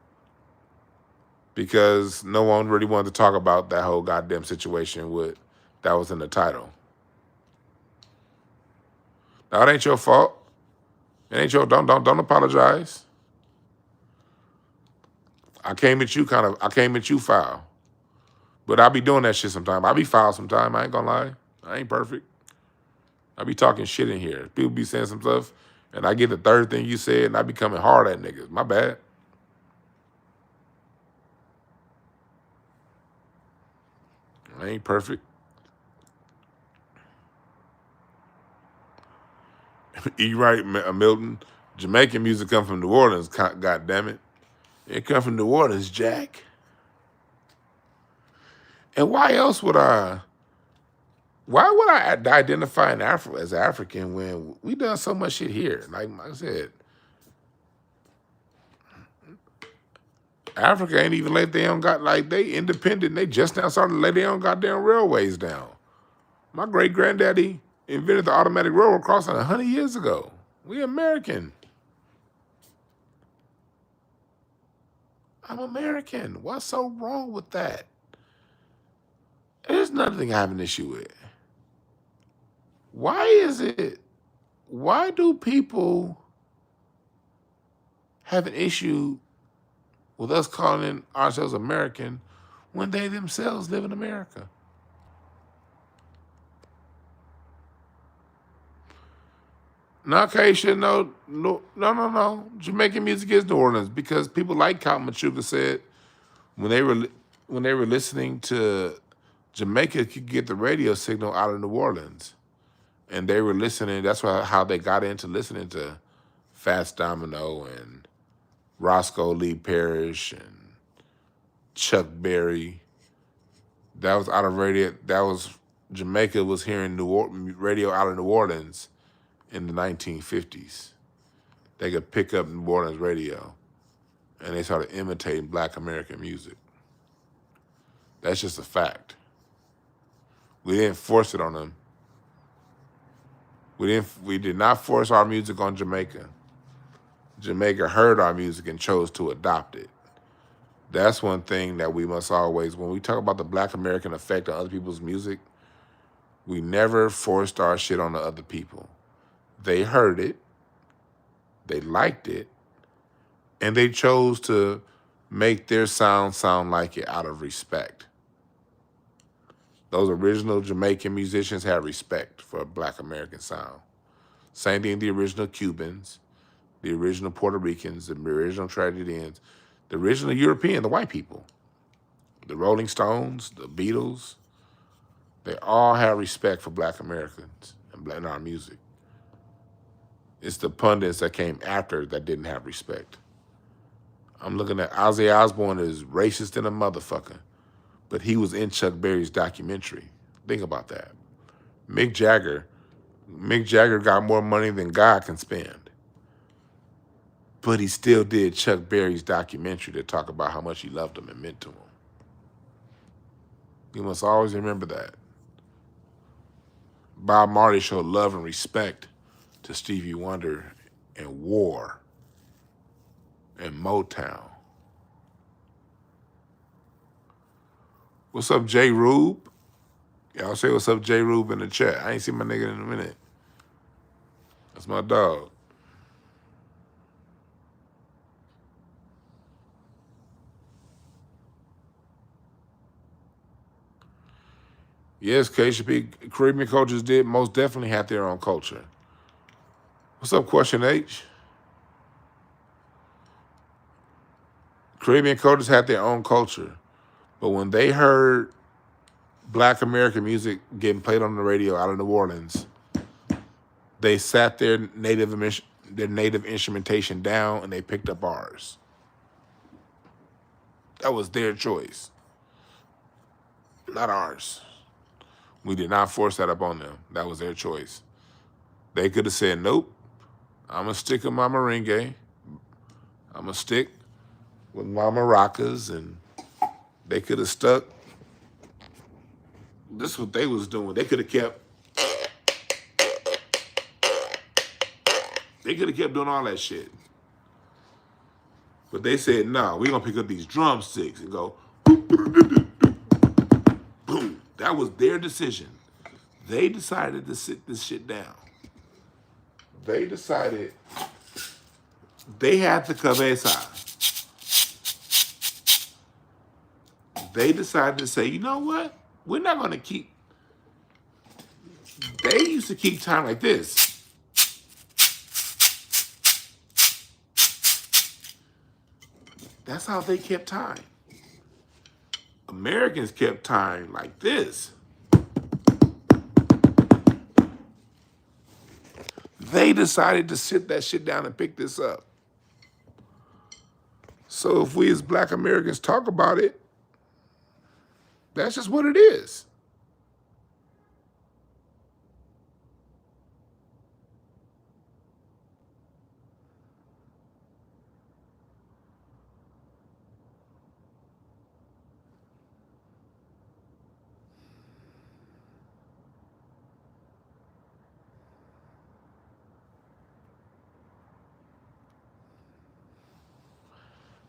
Speaker 1: Because no one really wanted to talk about that whole goddamn situation that was in the title. Now, it ain't your fault. It ain't your, don't apologize. I came at you foul. But I be doing that shit sometime. I be foul sometime. I ain't gonna lie. I ain't perfect. I be talking shit in here. People be saying some stuff, and I get the third thing you said, and I be coming hard at niggas. My bad. I ain't perfect. E. Wright, Milton. Jamaican music come from New Orleans. God damn it, it come from New Orleans, Jack. And why else would I? Why would I identify as African when we done so much shit here? Like I said, Africa ain't even let they own they independent. They just now started to lay their own goddamn railways down. My great granddaddy invented the automatic railroad crossing 100 years ago. We American. I'm American. What's so wrong with that? There's nothing I have an issue with. Why do people have an issue with us calling ourselves American when they themselves live in America? No, Keisha, no. Jamaican music is New Orleans because people like Count Machuga said when they were listening to Jamaica could get the radio signal out of New Orleans, and they were listening. That's how they got into listening to Fats Domino and Roscoe Lee Parrish and Chuck Berry. That was out of radio. That was Jamaica was hearing radio out of New Orleans in the 1950s. They could pick up New Orleans radio, and they started imitating Black American music. That's just a fact. We didn't force it on them. We did not force our music on Jamaica. Jamaica heard our music and chose to adopt it. That's one thing that we must always, when we talk about the Black American effect on other people's music, we never forced our shit on the other people. They heard it, they liked it, and they chose to make their sound like it out of respect. Those original Jamaican musicians had respect for a Black American sound. Same thing the original Cubans, the original Puerto Ricans, the original Trinidadians, the original European, the white people, the Rolling Stones, the Beatles, they all had respect for Black Americans and our music. It's the pundits that came after that didn't have respect. I'm looking at Ozzy Osbourne is racist than a motherfucker, but he was in Chuck Berry's documentary. Think about that. Mick Jagger got more money than God can spend, but he still did Chuck Berry's documentary to talk about how much he loved him and meant to him. You must always remember that. Bob Marley showed love and respect to Stevie Wonder and War and Motown. What's up, J. Rube? Y'all say what's up, J. Rube, in the chat. I ain't seen my nigga in a minute. That's my dog. Yes, KCP, Caribbean cultures did most definitely have their own culture. What's up, Question H? Caribbean cultures had their own culture, but when they heard Black American music getting played on the radio out of New Orleans, they sat their native instrumentation down and they picked up ours. That was their choice, not ours. We did not force that upon them. That was their choice. They could have said, nope, I'm going to stick with my merengue. I'm going to stick with my maracas, and they could have stuck. This is what they was doing. They could have kept doing all that shit. But they said, no, we're going to pick up these drumsticks and go, boom. That was their decision. They decided to sit this shit down. They decided they had the cabeza. They decided to say, you know what? We're not going to keep. They used to keep time like this. That's how they kept time. Americans kept time like this. They decided to sit that shit down and pick this up. So if we as Black Americans talk about it, that's just what it is.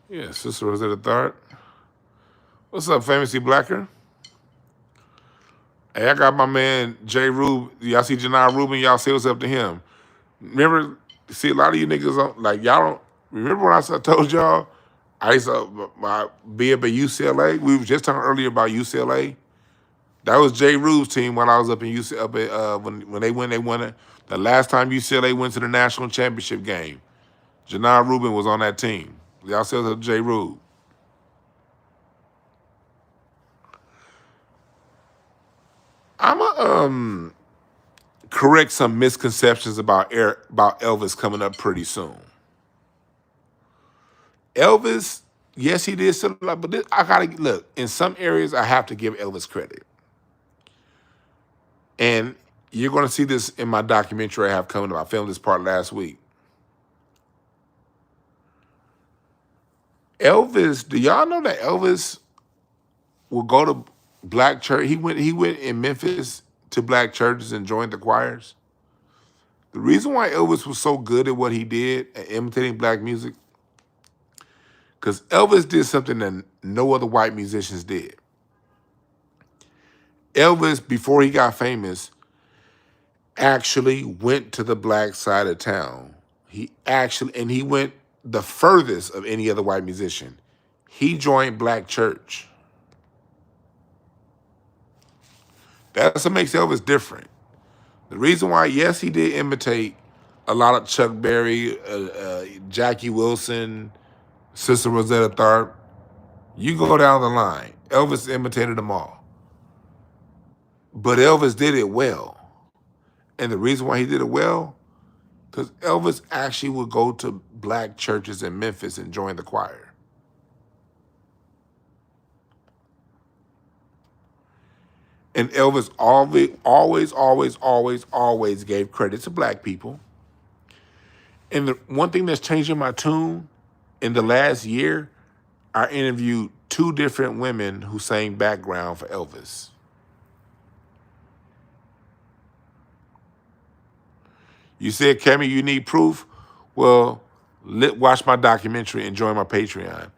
Speaker 1: Yeah, Sister Rosetta Tharp. What's up, Famously Blacker? Hey, I got my man J. Rube. Y'all see Janai Rubin? Y'all say what's up to him. Remember, see, a lot of you niggas, like, y'all don't, remember when I told y'all, I used to be up at UCLA? We were just talking earlier about UCLA. That was J. Rube's team when I was up in UCLA, when they won it. The last time UCLA went to the national championship game, Janai Rubin was on that team. Y'all say what's up to J. Rube. I'm a correct some misconceptions about Elvis coming up pretty soon. Elvis, yes, he did sell a lot, but I gotta look. In some areas, I have to give Elvis credit, and you're gonna see this in my documentary I have coming up. I filmed this part last week. Elvis, do y'all know that Elvis will go to black church? He went in Memphis to black churches and joined the choirs. The reason why Elvis was so good at what he did at imitating black music, because Elvis did something that no other white musicians did. Elvis, before he got famous, actually went to the black side of town. He went the furthest of any other white musician. He joined black church. That's what makes Elvis different. The reason why, yes, he did imitate a lot of Chuck Berry, Jackie Wilson, Sister Rosetta Tharpe. You go down the line. Elvis imitated them all. But Elvis did it well. And the reason why he did it well, because Elvis actually would go to black churches in Memphis and join the choir. And Elvis always gave credit to black people. And the one thing that's changing my tune, in the last year, I interviewed 2 different women who sang background for Elvis. You said, Kemi, you need proof? Well, watch my documentary and join my Patreon.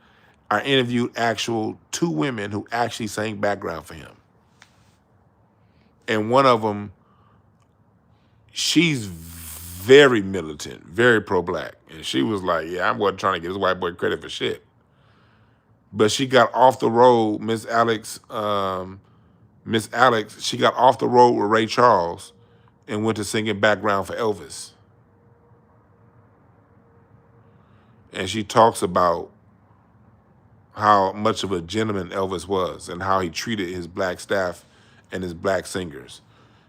Speaker 1: I interviewed 2 women who actually sang background for him. And one of them, she's very militant, very pro-black. And she was like, yeah, I wasn't trying to give this white boy credit for shit. But she got off the road, Miss Alex, she got off the road with Ray Charles and went to singing background for Elvis. And she talks about how much of a gentleman Elvis was and how he treated his black staff and his black singers.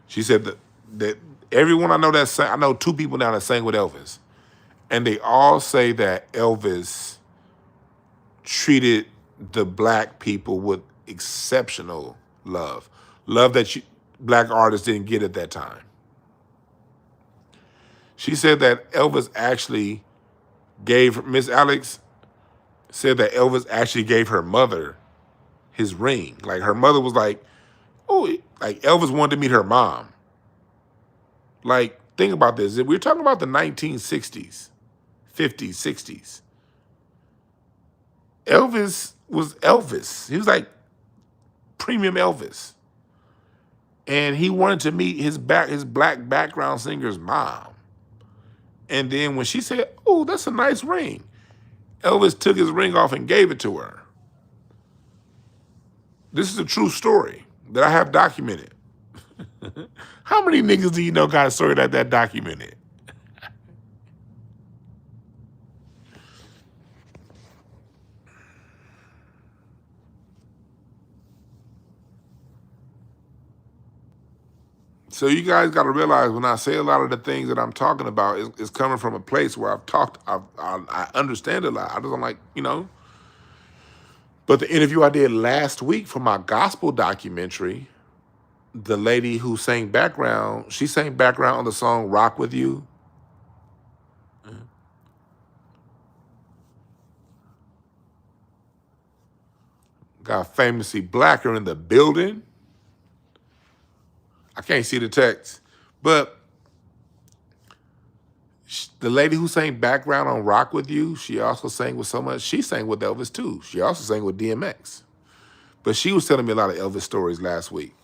Speaker 1: She said that everyone I know that sang, I know 2 people now that sang with Elvis, and they all say that Elvis treated the black people with exceptional love that black artists didn't get at that time. She said that Elvis actually gave, Miss Alex said that Elvis actually gave her mother his ring. Like, her mother was like, oh, like Elvis wanted to meet her mom. Like, think about this. We're talking about the 1960s, 50s, 60s. Elvis was Elvis. He was like premium Elvis. And he wanted to meet his black background singer's mom. And then when she said, oh, that's a nice ring, Elvis took his ring off and gave it to her. This is a true story that I have documented. How many niggas do you know got a story like that documented? So you guys got to realize when I say a lot of the things that I'm talking about is coming from a place where I understand a lot. I just don't like, But the interview I did last week for my gospel documentary, the lady who sang background, she sang background on the song Rock With You. Got Famously Blacker in the building. I can't see the text. But the lady who sang background on Rock With You, she also sang with so much. She sang with Elvis too. She also sang with DMX. But she was telling me a lot of Elvis stories last week.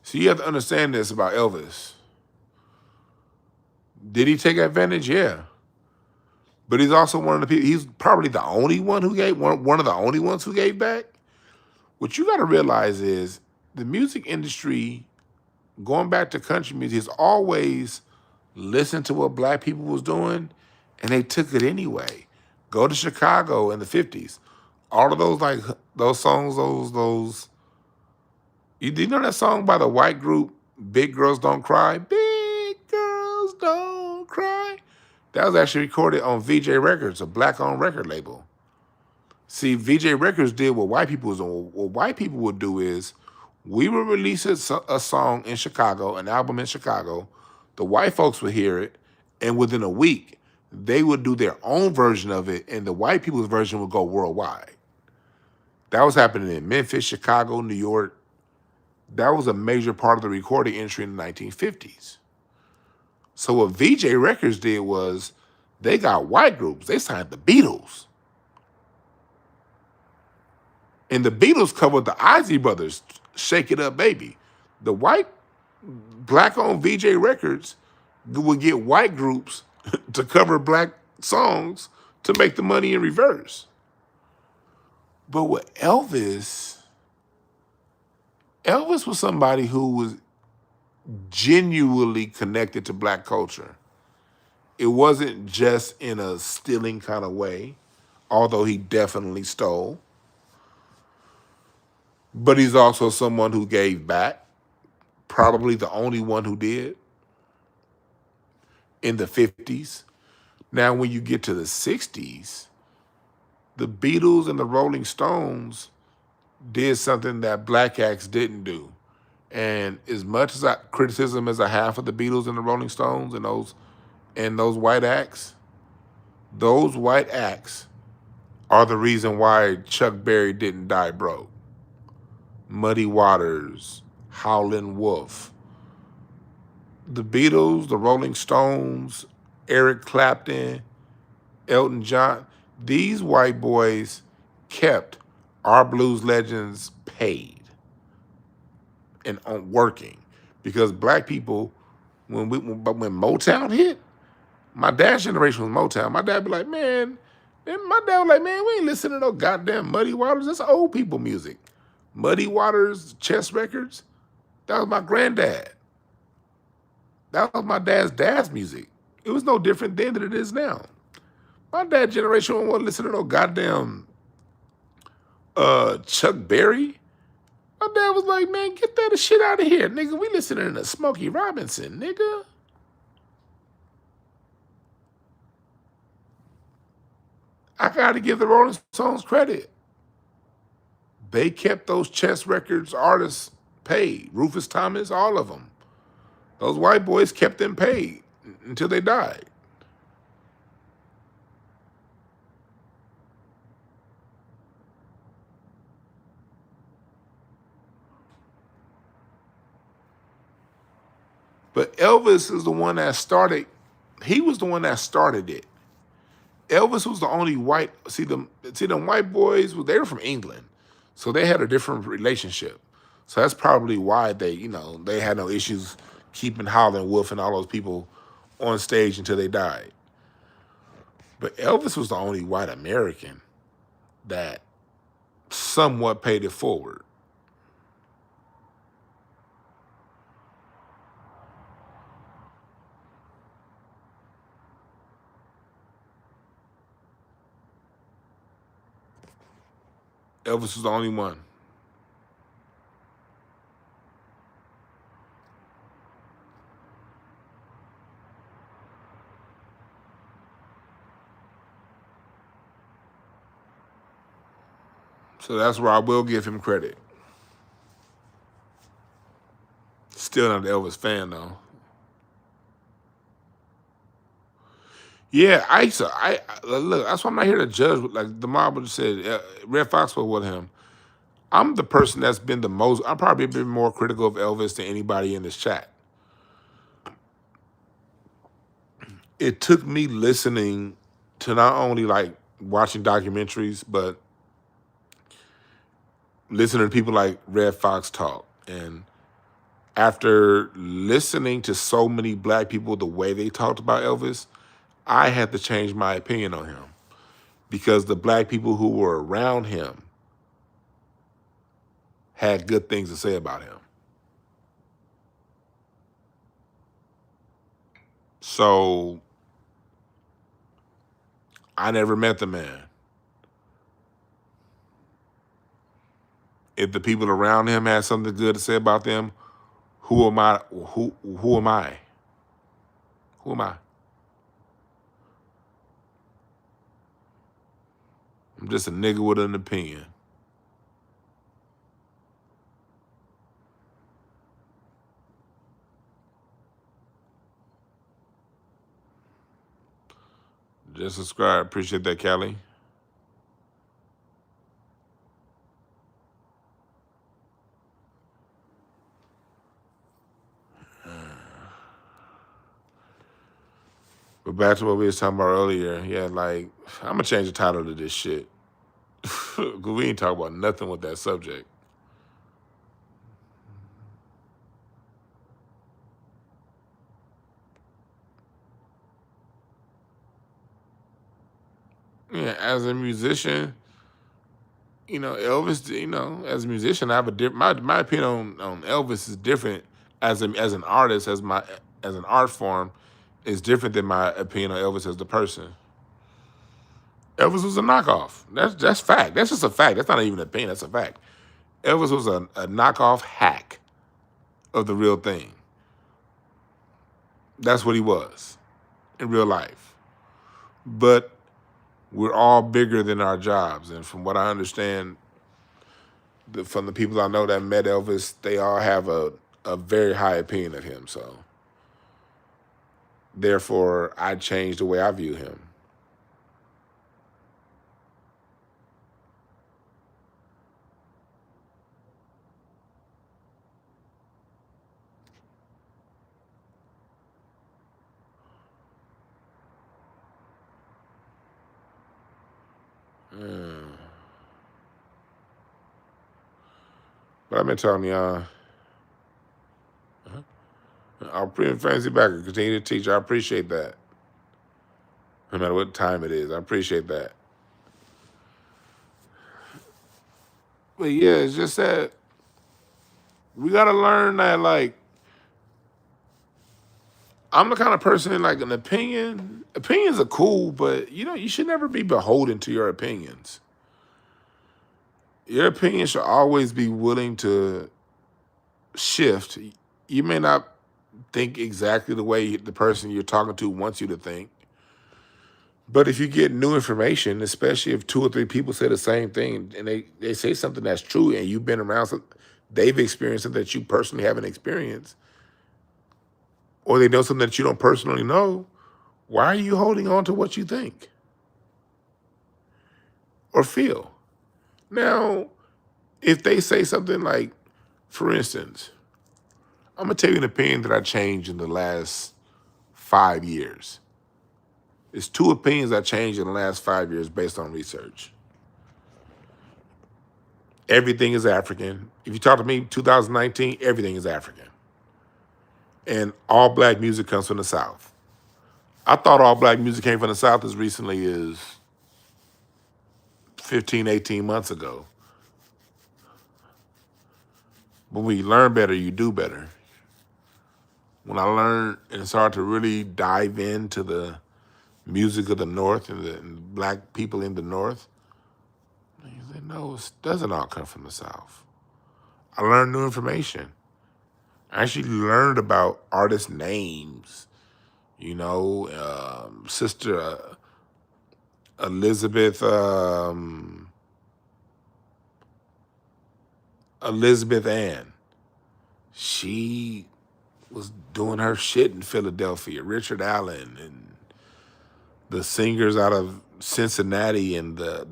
Speaker 1: So you have to understand this about Elvis. Did he take advantage? Yeah. But he's also one of the people, he's probably the only one who gave, one of the only ones who gave back. What you got to realize is the music industry, going back to country music, has always listened to what black people was doing, and they took it anyway. Go to Chicago in the 50s. All of those songs, you know that song by the white group, Big Girls Don't Cry? Big Girls Don't Cry. That was actually recorded on VJ Records, a black-owned record label. See, VJ Records did what white people was doing. What white people would do is, we would release a song in Chicago, an album in Chicago. The white folks would hear it, and within a week, they would do their own version of it, and the white people's version would go worldwide. That was happening in Memphis, Chicago, New York. That was a major part of the recording industry in the 1950s. So what VJ Records did was, they got white groups. They signed the Beatles. And the Beatles covered the Isley Brothers, Shake It Up Baby. The white, black-owned VJ Records would get white groups to cover black songs to make the money in reverse. But with Elvis was somebody who was genuinely connected to black culture. It wasn't just in a stealing kind of way, although he definitely stole. But he's also someone who gave back, probably the only one who did in the 50s. Now, when you get to the 60s, the Beatles and the Rolling Stones did something that black acts didn't do. And as much as criticism as I have of the Beatles and the Rolling Stones and those white acts are the reason why Chuck Berry didn't die broke. Muddy Waters, Howlin' Wolf. The Beatles, the Rolling Stones, Eric Clapton, Elton John, these white boys kept our blues legends paid and working, because black people, when Motown hit, my dad's generation was Motown. My dad be like, man, we ain't listening to no goddamn Muddy Waters. That's old people music. Muddy Waters, Chess Records, that was my granddad. That was my dad's music. It was no different then than it is now. My dad's generation won't want to listen to no goddamn Chuck Berry. My dad was like, man, get that shit out of here, nigga. We listening to Smokey Robinson, nigga. I gotta give the Rolling Stones credit. They kept those Chess Records artists paid. Rufus Thomas, all of them. Those white boys kept them paid until they died. But Elvis is the one that started, he was the one that started it. Elvis was the only white, see them white boys, they were from England. So they had a different relationship. So that's probably why they had no issues keeping Howlin' Wolf and all those people on stage until they died. But Elvis was the only white American that somewhat paid it forward. Elvis was the only one. So that's where I will give him credit. Still not an Elvis fan though. Yeah, I look. That's why I'm not here to judge. Like the mob just said, Red Fox was with him. I'm the person that's been the most. I'm probably been more critical of Elvis than anybody in this chat. It took me listening to not only like watching documentaries, but listening to people like Red Fox talk. And after listening to so many black people, the way they talked about Elvis, I had to change my opinion on him because the black people who were around him had good things to say about him. So I never met the man. If the people around him had something good to say about them, who am I? Who am I? Who am I? I'm just a nigga with an opinion. Just subscribe. Appreciate that, Callie. But back to what we was talking about earlier. Yeah, like, I'm going to change the title to this shit. Because we ain't talking about nothing with that subject. Yeah, as a musician, you know, Elvis, you know, as a musician, I have a different, my opinion on Elvis is different as an artist, as an art form is different than my opinion on Elvis as the person. Elvis was a knockoff. That's fact. That's just a fact. That's not even an opinion. That's a fact. Elvis was a knockoff hack of the real thing. That's what he was in real life. But we're all bigger than our jobs. And from what I understand, from the people I know that met Elvis, they all have a very high opinion of him. So therefore, I changed the way I view him. But I've been telling y'all, our pretty fancy backer continue to teach. I appreciate that. No matter what time it is, I appreciate that. But yeah, it's just that we gotta learn that, like, I'm the kind of person, like, an opinion. Opinions are cool, but you know, you should never be beholden to your opinions. Your opinion should always be willing to shift. You may not think exactly the way the person you're talking to wants you to think. But if you get new information, especially if 2 or 3 people say the same thing and they say something that's true and you've been around, they've experienced something that you personally haven't experienced, or they know something that you don't personally know, why are you holding on to what you think or feel? Now, if they say something like, for instance, I'm going to tell you an opinion that I changed in the last 5 years. It's 2 opinions I changed in the last 5 years based on research. Everything is African. If you talk to me 2019, everything is African. And all black music comes from the South. I thought all black music came from the South as recently as 15, 18 months ago. When we learn better, you do better. When I learned and started to really dive into the music of the North and the black people in the North, I said, No, it doesn't all come from the South. I learned new information. I actually learned about artist names. You know, Sister Elizabeth Elizabeth Ann. She was doing her shit in Philadelphia. Richard Allen and the singers out of Cincinnati in the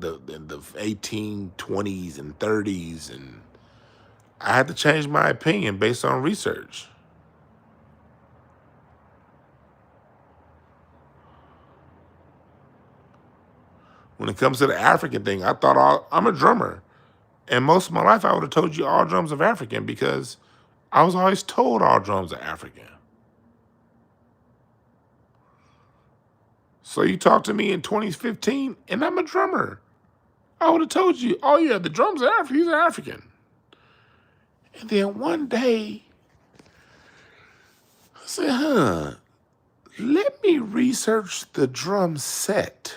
Speaker 1: 1820s and 30s, and I had to change my opinion based on research. When it comes to the African thing, I thought I'm a drummer. And most of my life, I would have told you all drums are African because I was always told all drums are African. So you talk to me in 2015, and I'm a drummer. I would have told you, oh yeah, the drums are African. He's African. And then one day, I said, let me research the drum set.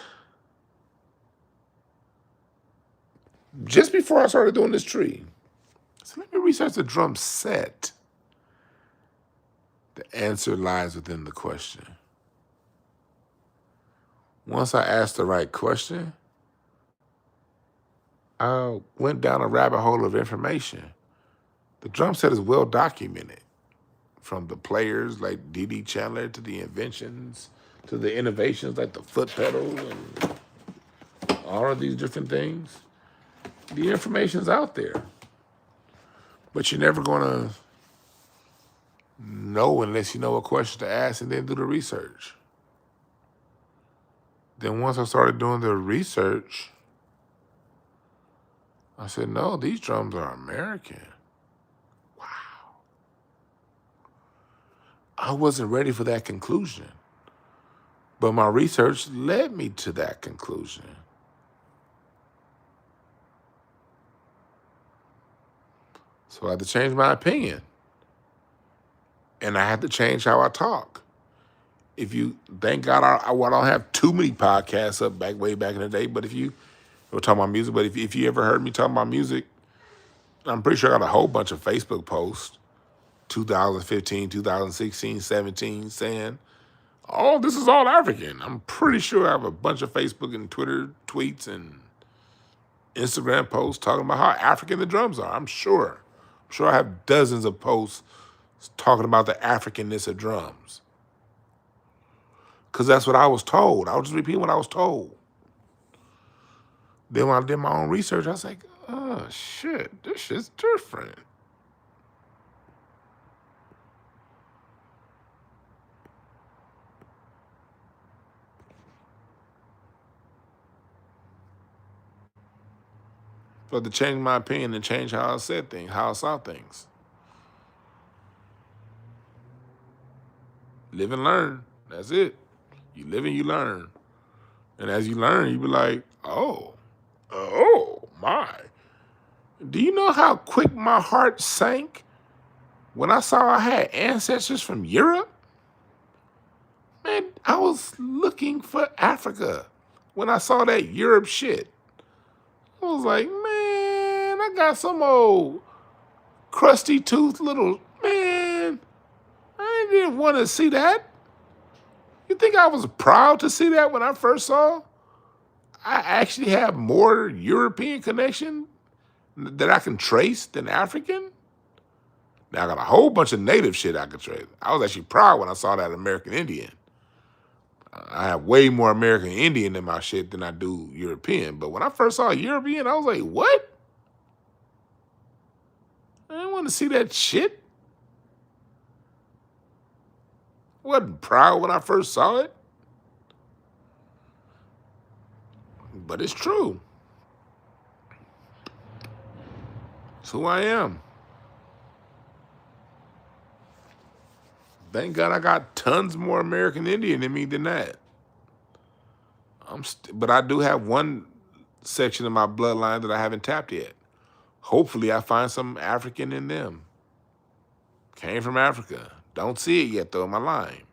Speaker 1: Just before I started doing this tree, so let me research the drum set. The answer lies within the question. Once I asked the right question, I went down a rabbit hole of information. The drum set is well documented, from the players like D.D. Chandler to the inventions to the innovations like the foot pedal and all of these different things. The information's out there, but you're never gonna know unless you know what question to ask and then do the research. Then once I started doing the research, I said, no, these drums are American. Wow. I wasn't ready for that conclusion, but my research led me to that conclusion. So I had to change my opinion. And I had to change how I talk. Thank God I don't have too many podcasts up way back in the day, but we're talking about music, but if you ever heard me talking about music, I'm pretty sure I got a whole bunch of Facebook posts, 2015, 2016, 17, saying, oh, this is all African. I'm pretty sure I have a bunch of Facebook and Twitter tweets and Instagram posts talking about how African the drums are. I'm sure I have dozens of posts talking about the Africanness of drums. Because that's what I was told. I was just repeating what I was told. Then when I did my own research, I was like, oh, shit, this shit's different. But to change my opinion and change how I said things, how I saw things. Live and learn. That's it. You live and you learn. And as you learn, you be like, oh my. Do you know how quick my heart sank when I saw I had ancestors from Europe? Man, I was looking for Africa when I saw that Europe shit. I was like, man, I got some old crusty tooth little, man, I didn't want to see that. You think I was proud to see that when I first saw? I actually have more European connection that I can trace than African. Now I got a whole bunch of native shit I could trace. I was actually proud when I saw that American Indian. I have way more American Indian in my shit than I do European. But when I first saw European, I was like, what? I didn't want to see that shit. I wasn't proud when I first saw it. But it's true. It's who I am. Thank God I got tons more American Indian in me than that. But I do have one section of my bloodline that I haven't tapped yet. Hopefully I find some African in them. Came from Africa. Don't see it yet though in my line.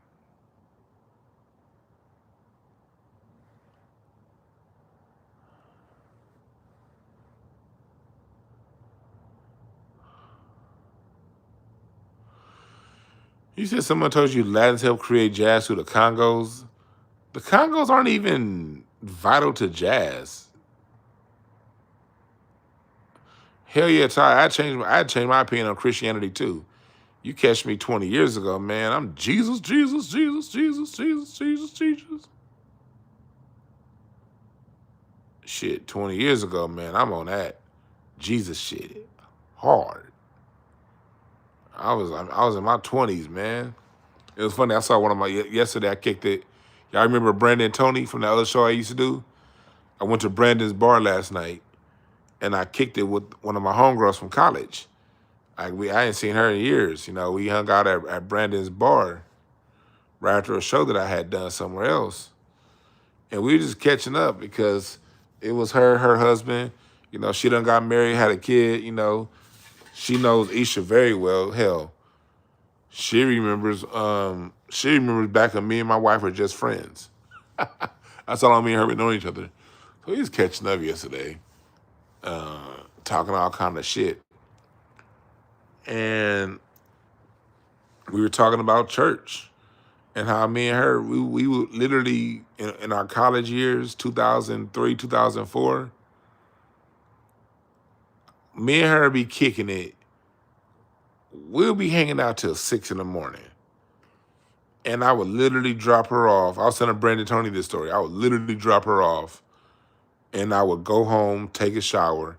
Speaker 1: You said someone told you Latins help create jazz through the Congos. The Congos aren't even vital to jazz. Hell yeah, Ty, I'd change my opinion on Christianity too. You catch me 20 years ago, man, I'm Jesus, Jesus, Jesus, Jesus, Jesus, Jesus, Jesus. Shit, 20 years ago, man, I'm on that Jesus shit hard. I was in my 20s, man. It was funny. I saw one of my yesterday. I kicked it. Y'all remember Brandon and Tony from the other show I used to do? I went to Brandon's bar last night, and I kicked it with one of my homegirls from college. I ain't seen her in years. You know, we hung out at Brandon's bar right after a show that I had done somewhere else, and we were just catching up because it was her husband. You know, she done got married, had a kid. You know, she knows Isha very well. Hell, she remembers back when me and my wife were just friends. That's how long me and her been knowing each other. So we was catching up yesterday, talking all kind of shit. And we were talking about church and how me and her, we would literally, in our college years, 2003, 2004, me and her be kicking it. We'll be hanging out till 6 in the morning. And I would literally drop her off. I was telling Brandon Tony this story. I would literally drop her off, and I would go home, take a shower,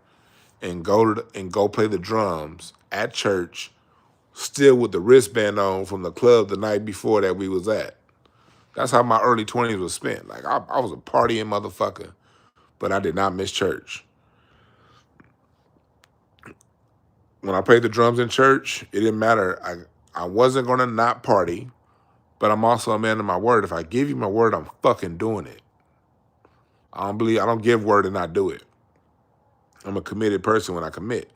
Speaker 1: and go play the drums at church, still with the wristband on from the club the night before that we was at. That's how my early 20s was spent. Like I was a partying motherfucker, but I did not miss church. When I played the drums in church, it didn't matter. I wasn't gonna not party. But I'm also a man of my word. If I give you my word, I'm fucking doing it. I don't give word and not do it. I'm a committed person when I commit.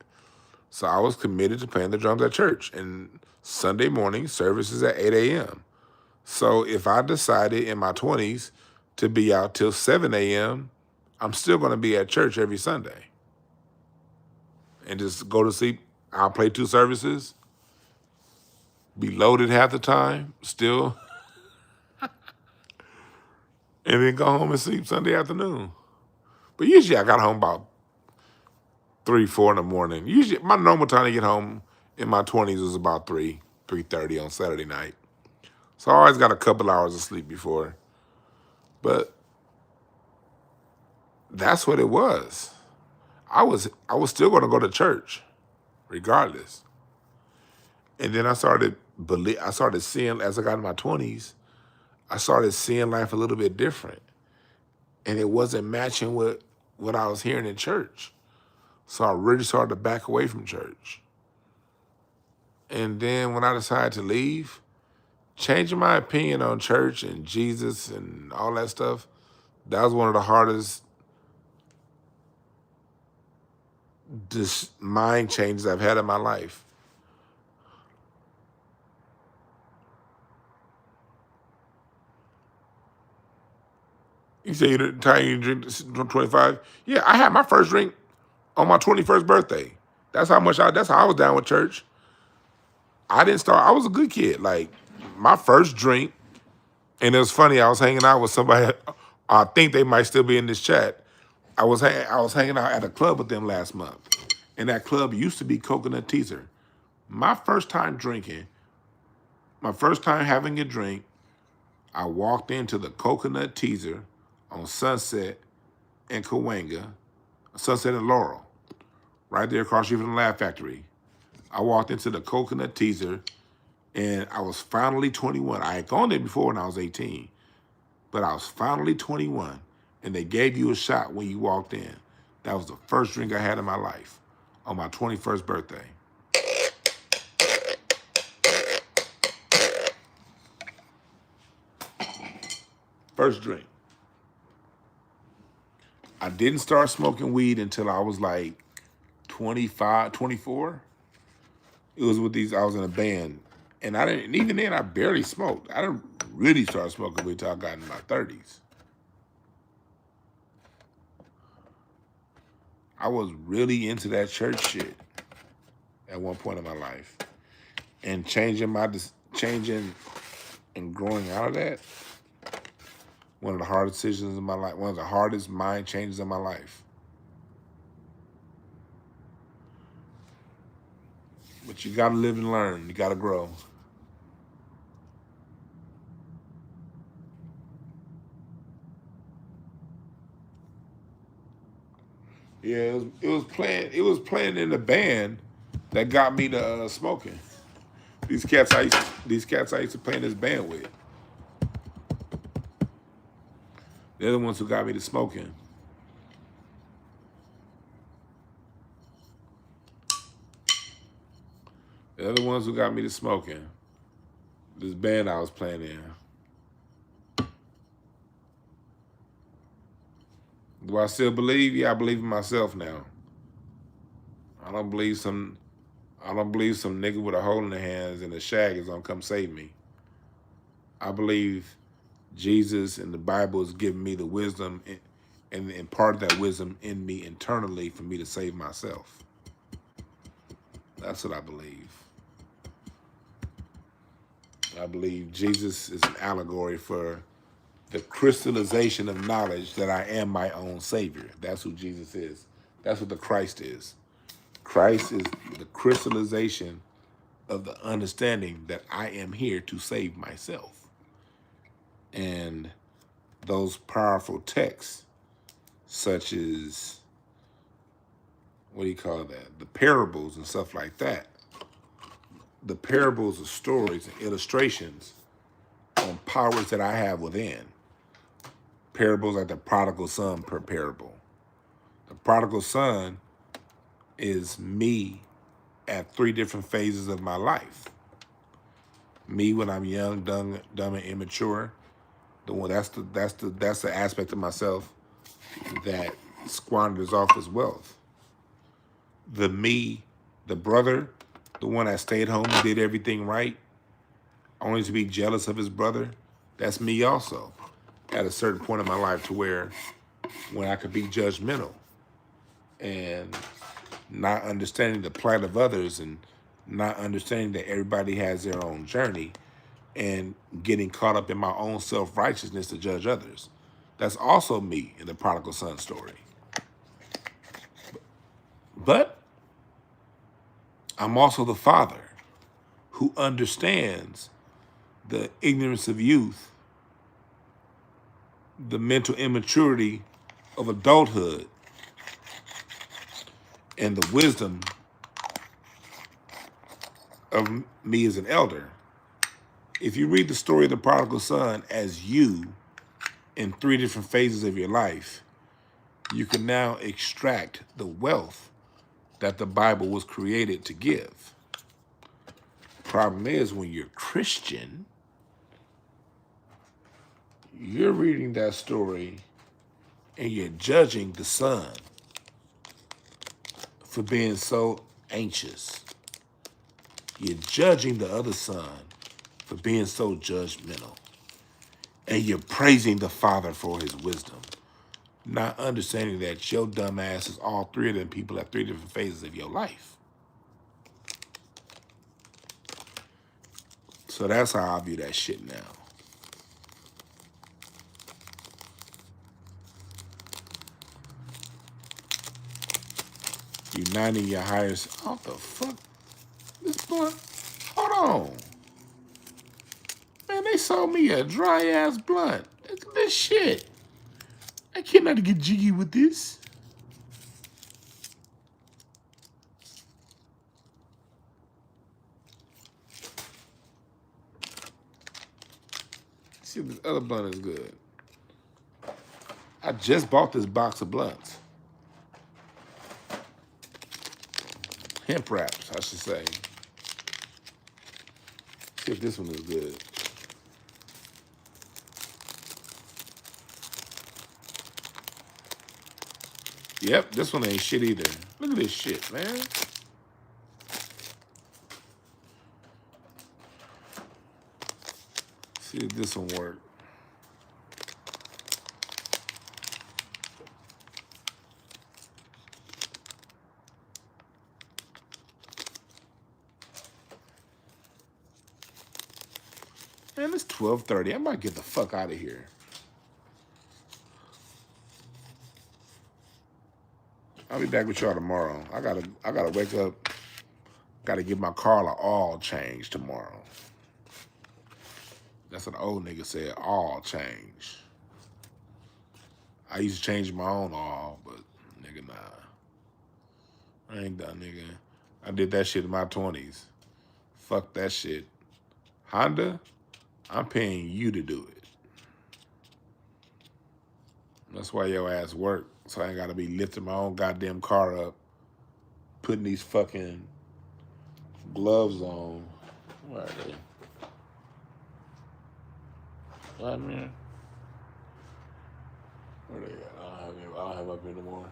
Speaker 1: So I was committed to playing the drums at church. And Sunday morning services at 8 a.m. So if I decided in my 20s to be out till 7 a.m., I'm still going to be at church every Sunday. And just go to sleep. I'll play 2 services. Be loaded half the time, still. And then go home and sleep Sunday afternoon. But usually I got home about 3, 4 in the morning. Usually my normal time to get home in my 20s was about 3:30 on Saturday night. So I always got a couple hours of sleep before. But that's what it was. I was still going to go to church, regardless. And then I started seeing, as I got in my 20s, I started seeing life a little bit different. And it wasn't matching with what I was hearing in church. So I really started to back away from church. And then when I decided to leave, changing my opinion on church and Jesus and all that stuff, that was one of the hardest mind changes I've had in my life. You say you didn't time you drink 25? Yeah, I had my first drink on my 21st birthday. That's how I was down with church. I was a good kid. Like, my first drink, and it was funny, I was hanging out with somebody, I think they might still be in this chat. I was hanging out at a club with them last month. And that club used to be Coconut Teaser. My first time having a drink, I walked into the Coconut Teaser on Sunset and Cahuenga, Sunset and Laurel, right there across the street from the Laugh Factory. I walked into the Coconut Teaser, and I was finally 21. I had gone there before when I was 18, but I was finally 21, and they gave you a shot when you walked in. That was the first drink I had in my life on my 21st birthday. First drink. I didn't start smoking weed until I was like 25, 24. It was I was in a band. And even then I barely smoked. I didn't really start smoking weed until I got in my 30s. I was really into that church shit at one point in my life. And changing changing and growing out of that, one of the hardest decisions in my life, one of the hardest mind changes in my life. But you gotta live and learn. You gotta grow. Yeah, it was playing. It was playing in the band that got me to smoking. These cats I used to play in this band with. They're the ones who got me to smoking. They're the ones who got me to smoking. This band I was playing in. Do I still believe? Yeah, I believe in myself now. I don't believe some nigga with a hole in the hands and a shag is gonna come save me. I believe Jesus and the Bible is giving me the wisdom and impart that wisdom in me internally for me to save myself. That's what I believe. I believe Jesus is an allegory for the crystallization of knowledge that I am my own Savior. That's who Jesus is. That's what the Christ is. Christ is the crystallization of the understanding that I am here to save myself. And those powerful texts, such as, what do you call that? The parables and stuff like that. The parables are stories and illustrations on powers that I have within. Parables like the prodigal son per parable. The prodigal son is me at 3 different phases of my life. Me when I'm young, dumb and immature. That's the aspect of myself that squanders off his wealth. The me, the brother, the one that stayed home and did everything right, only to be jealous of his brother, that's me also. At a certain point in my life to where when I could be judgmental and not understanding the plight of others and not understanding that everybody has their own journey and getting caught up in my own self-righteousness to judge others. That's also me in the prodigal son story. But I'm also the father who understands the ignorance of youth, the mental immaturity of adulthood, and the wisdom of me as an elder. If you read the story of the prodigal son as you in 3 different phases of your life, you can now extract the wealth that the Bible was created to give. Problem is, when you're Christian, you're reading that story and you're judging the son for being so anxious. You're judging the other son for being so judgmental. And you're praising the father for his wisdom, not understanding that your dumb ass is all 3 of them people at 3 different phases of your life. So that's how I view that shit now. Uniting your highest. What the fuck? This blunt. Hold on. Man, they sold me a dry ass blunt. Look at this shit. I cannot get jiggy with this. See if this other blunt is good. I just bought this box of blunts. Hemp wraps, I should say. See if this one is good. Yep, this one ain't shit either. Look at this shit, man. See if this one works. Man, it's 12:30. I might get the fuck out of here. I'll be back with y'all tomorrow. I gotta wake up. Gotta give my car an oil change tomorrow. That's what an old nigga said, oil change. I used to change my own oil, but nigga, nah. I ain't done, nigga. I did that shit in my 20s. Fuck that shit. Honda, I'm paying you to do it. That's why your ass work. So I ain't gotta be lifting my own goddamn car up, putting these fucking gloves on. Where are they? What, man? Where they at? I don't have up here anymore.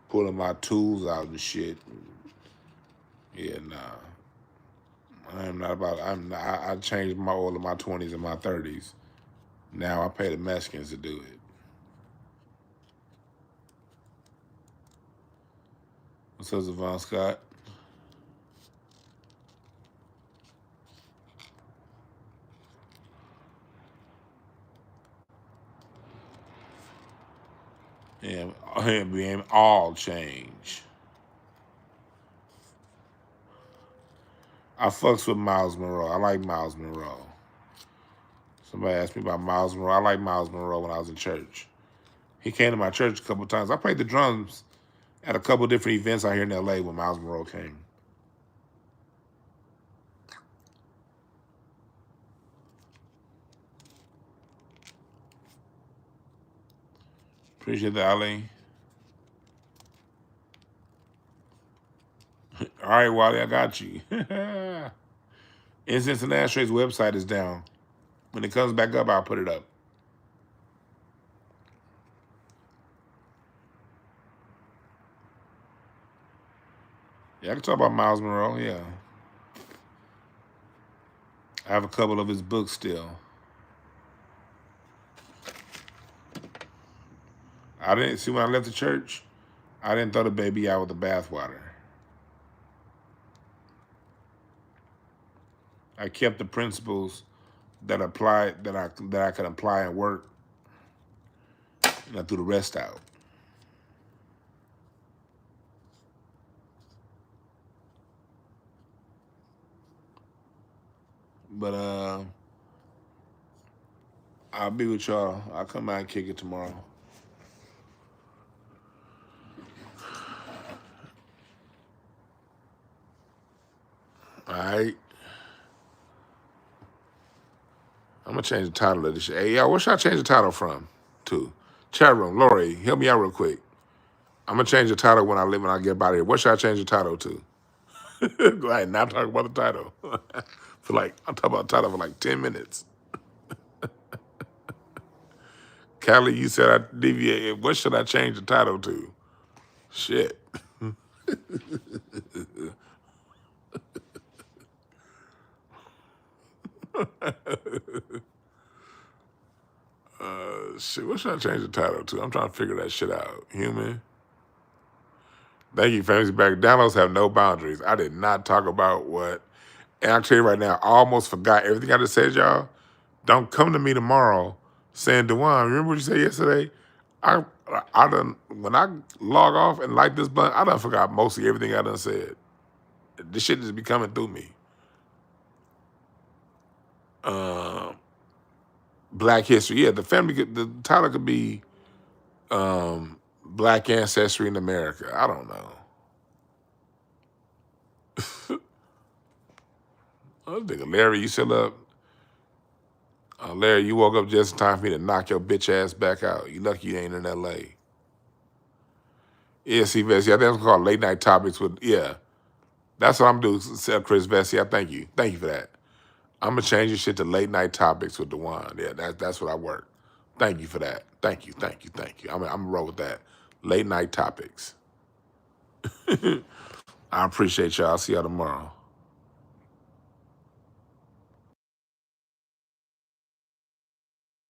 Speaker 1: Pulling my tools out and shit. Yeah, nah. I changed my oil in my 20s and my 30s. Now I pay the Mexicans to do it. What's up, Zavon Scott? And all change. I fucks with Miles Monroe. I like Miles Monroe. Somebody asked me about Miles Monroe. I like Miles Monroe when I was in church. He came to my church a couple of times. I played the drums at a couple of different events out here in LA when Miles Monroe came. Appreciate that, Ali. All right, Wally, I got you. Incense and Ashtray's website is down. When it comes back up, I'll put it up. Yeah, I can talk about Miles Monroe, yeah. I have a couple of his books still. I didn't see when I left the church, I didn't throw the baby out with the bathwater. I kept the principles that applied that I could apply and work, and I threw the rest out. But I'll be with y'all. I'll come out and kick it tomorrow. All right. I'm gonna change the title of this shit. Hey, y'all, what should I change the title from? To chat room. Lori, help me out real quick. I'm gonna change the title when I get out of here. What should I change the title to? Go ahead, now talk about the title. I'm talking about the title for like 10 minutes. Callie, you said I deviated. What should I change the title to? Shit. Shit, what should I change the title to? I'm trying to figure that shit out. Human. Thank you, Fantasy Back. Downloads have no boundaries. I did not talk about what. And I'll tell you right now, I almost forgot everything I just said, y'all. Don't come to me tomorrow saying, Dwann, remember what you said yesterday? I done, when I log off and like this button, I done forgot mostly everything I done said. This shit just be coming through me. Black history. Yeah, the title could be Black Ancestry in America. I don't know. Oh, nigga, Larry, you still up? Larry, you woke up just in time for me to knock your bitch ass back out. You lucky you ain't in L.A. Yeah, see, Vessi, I think it's called Late Night Topics with, yeah. That's what I'm doing, Chris Vessi. I thank you. Thank you for that. I'm going to change your shit to Late Night Topics with Dwann. Yeah, that's what I work. Thank you for that. Thank you. I'm going to roll with that. Late Night Topics. I appreciate y'all. I'll see y'all tomorrow.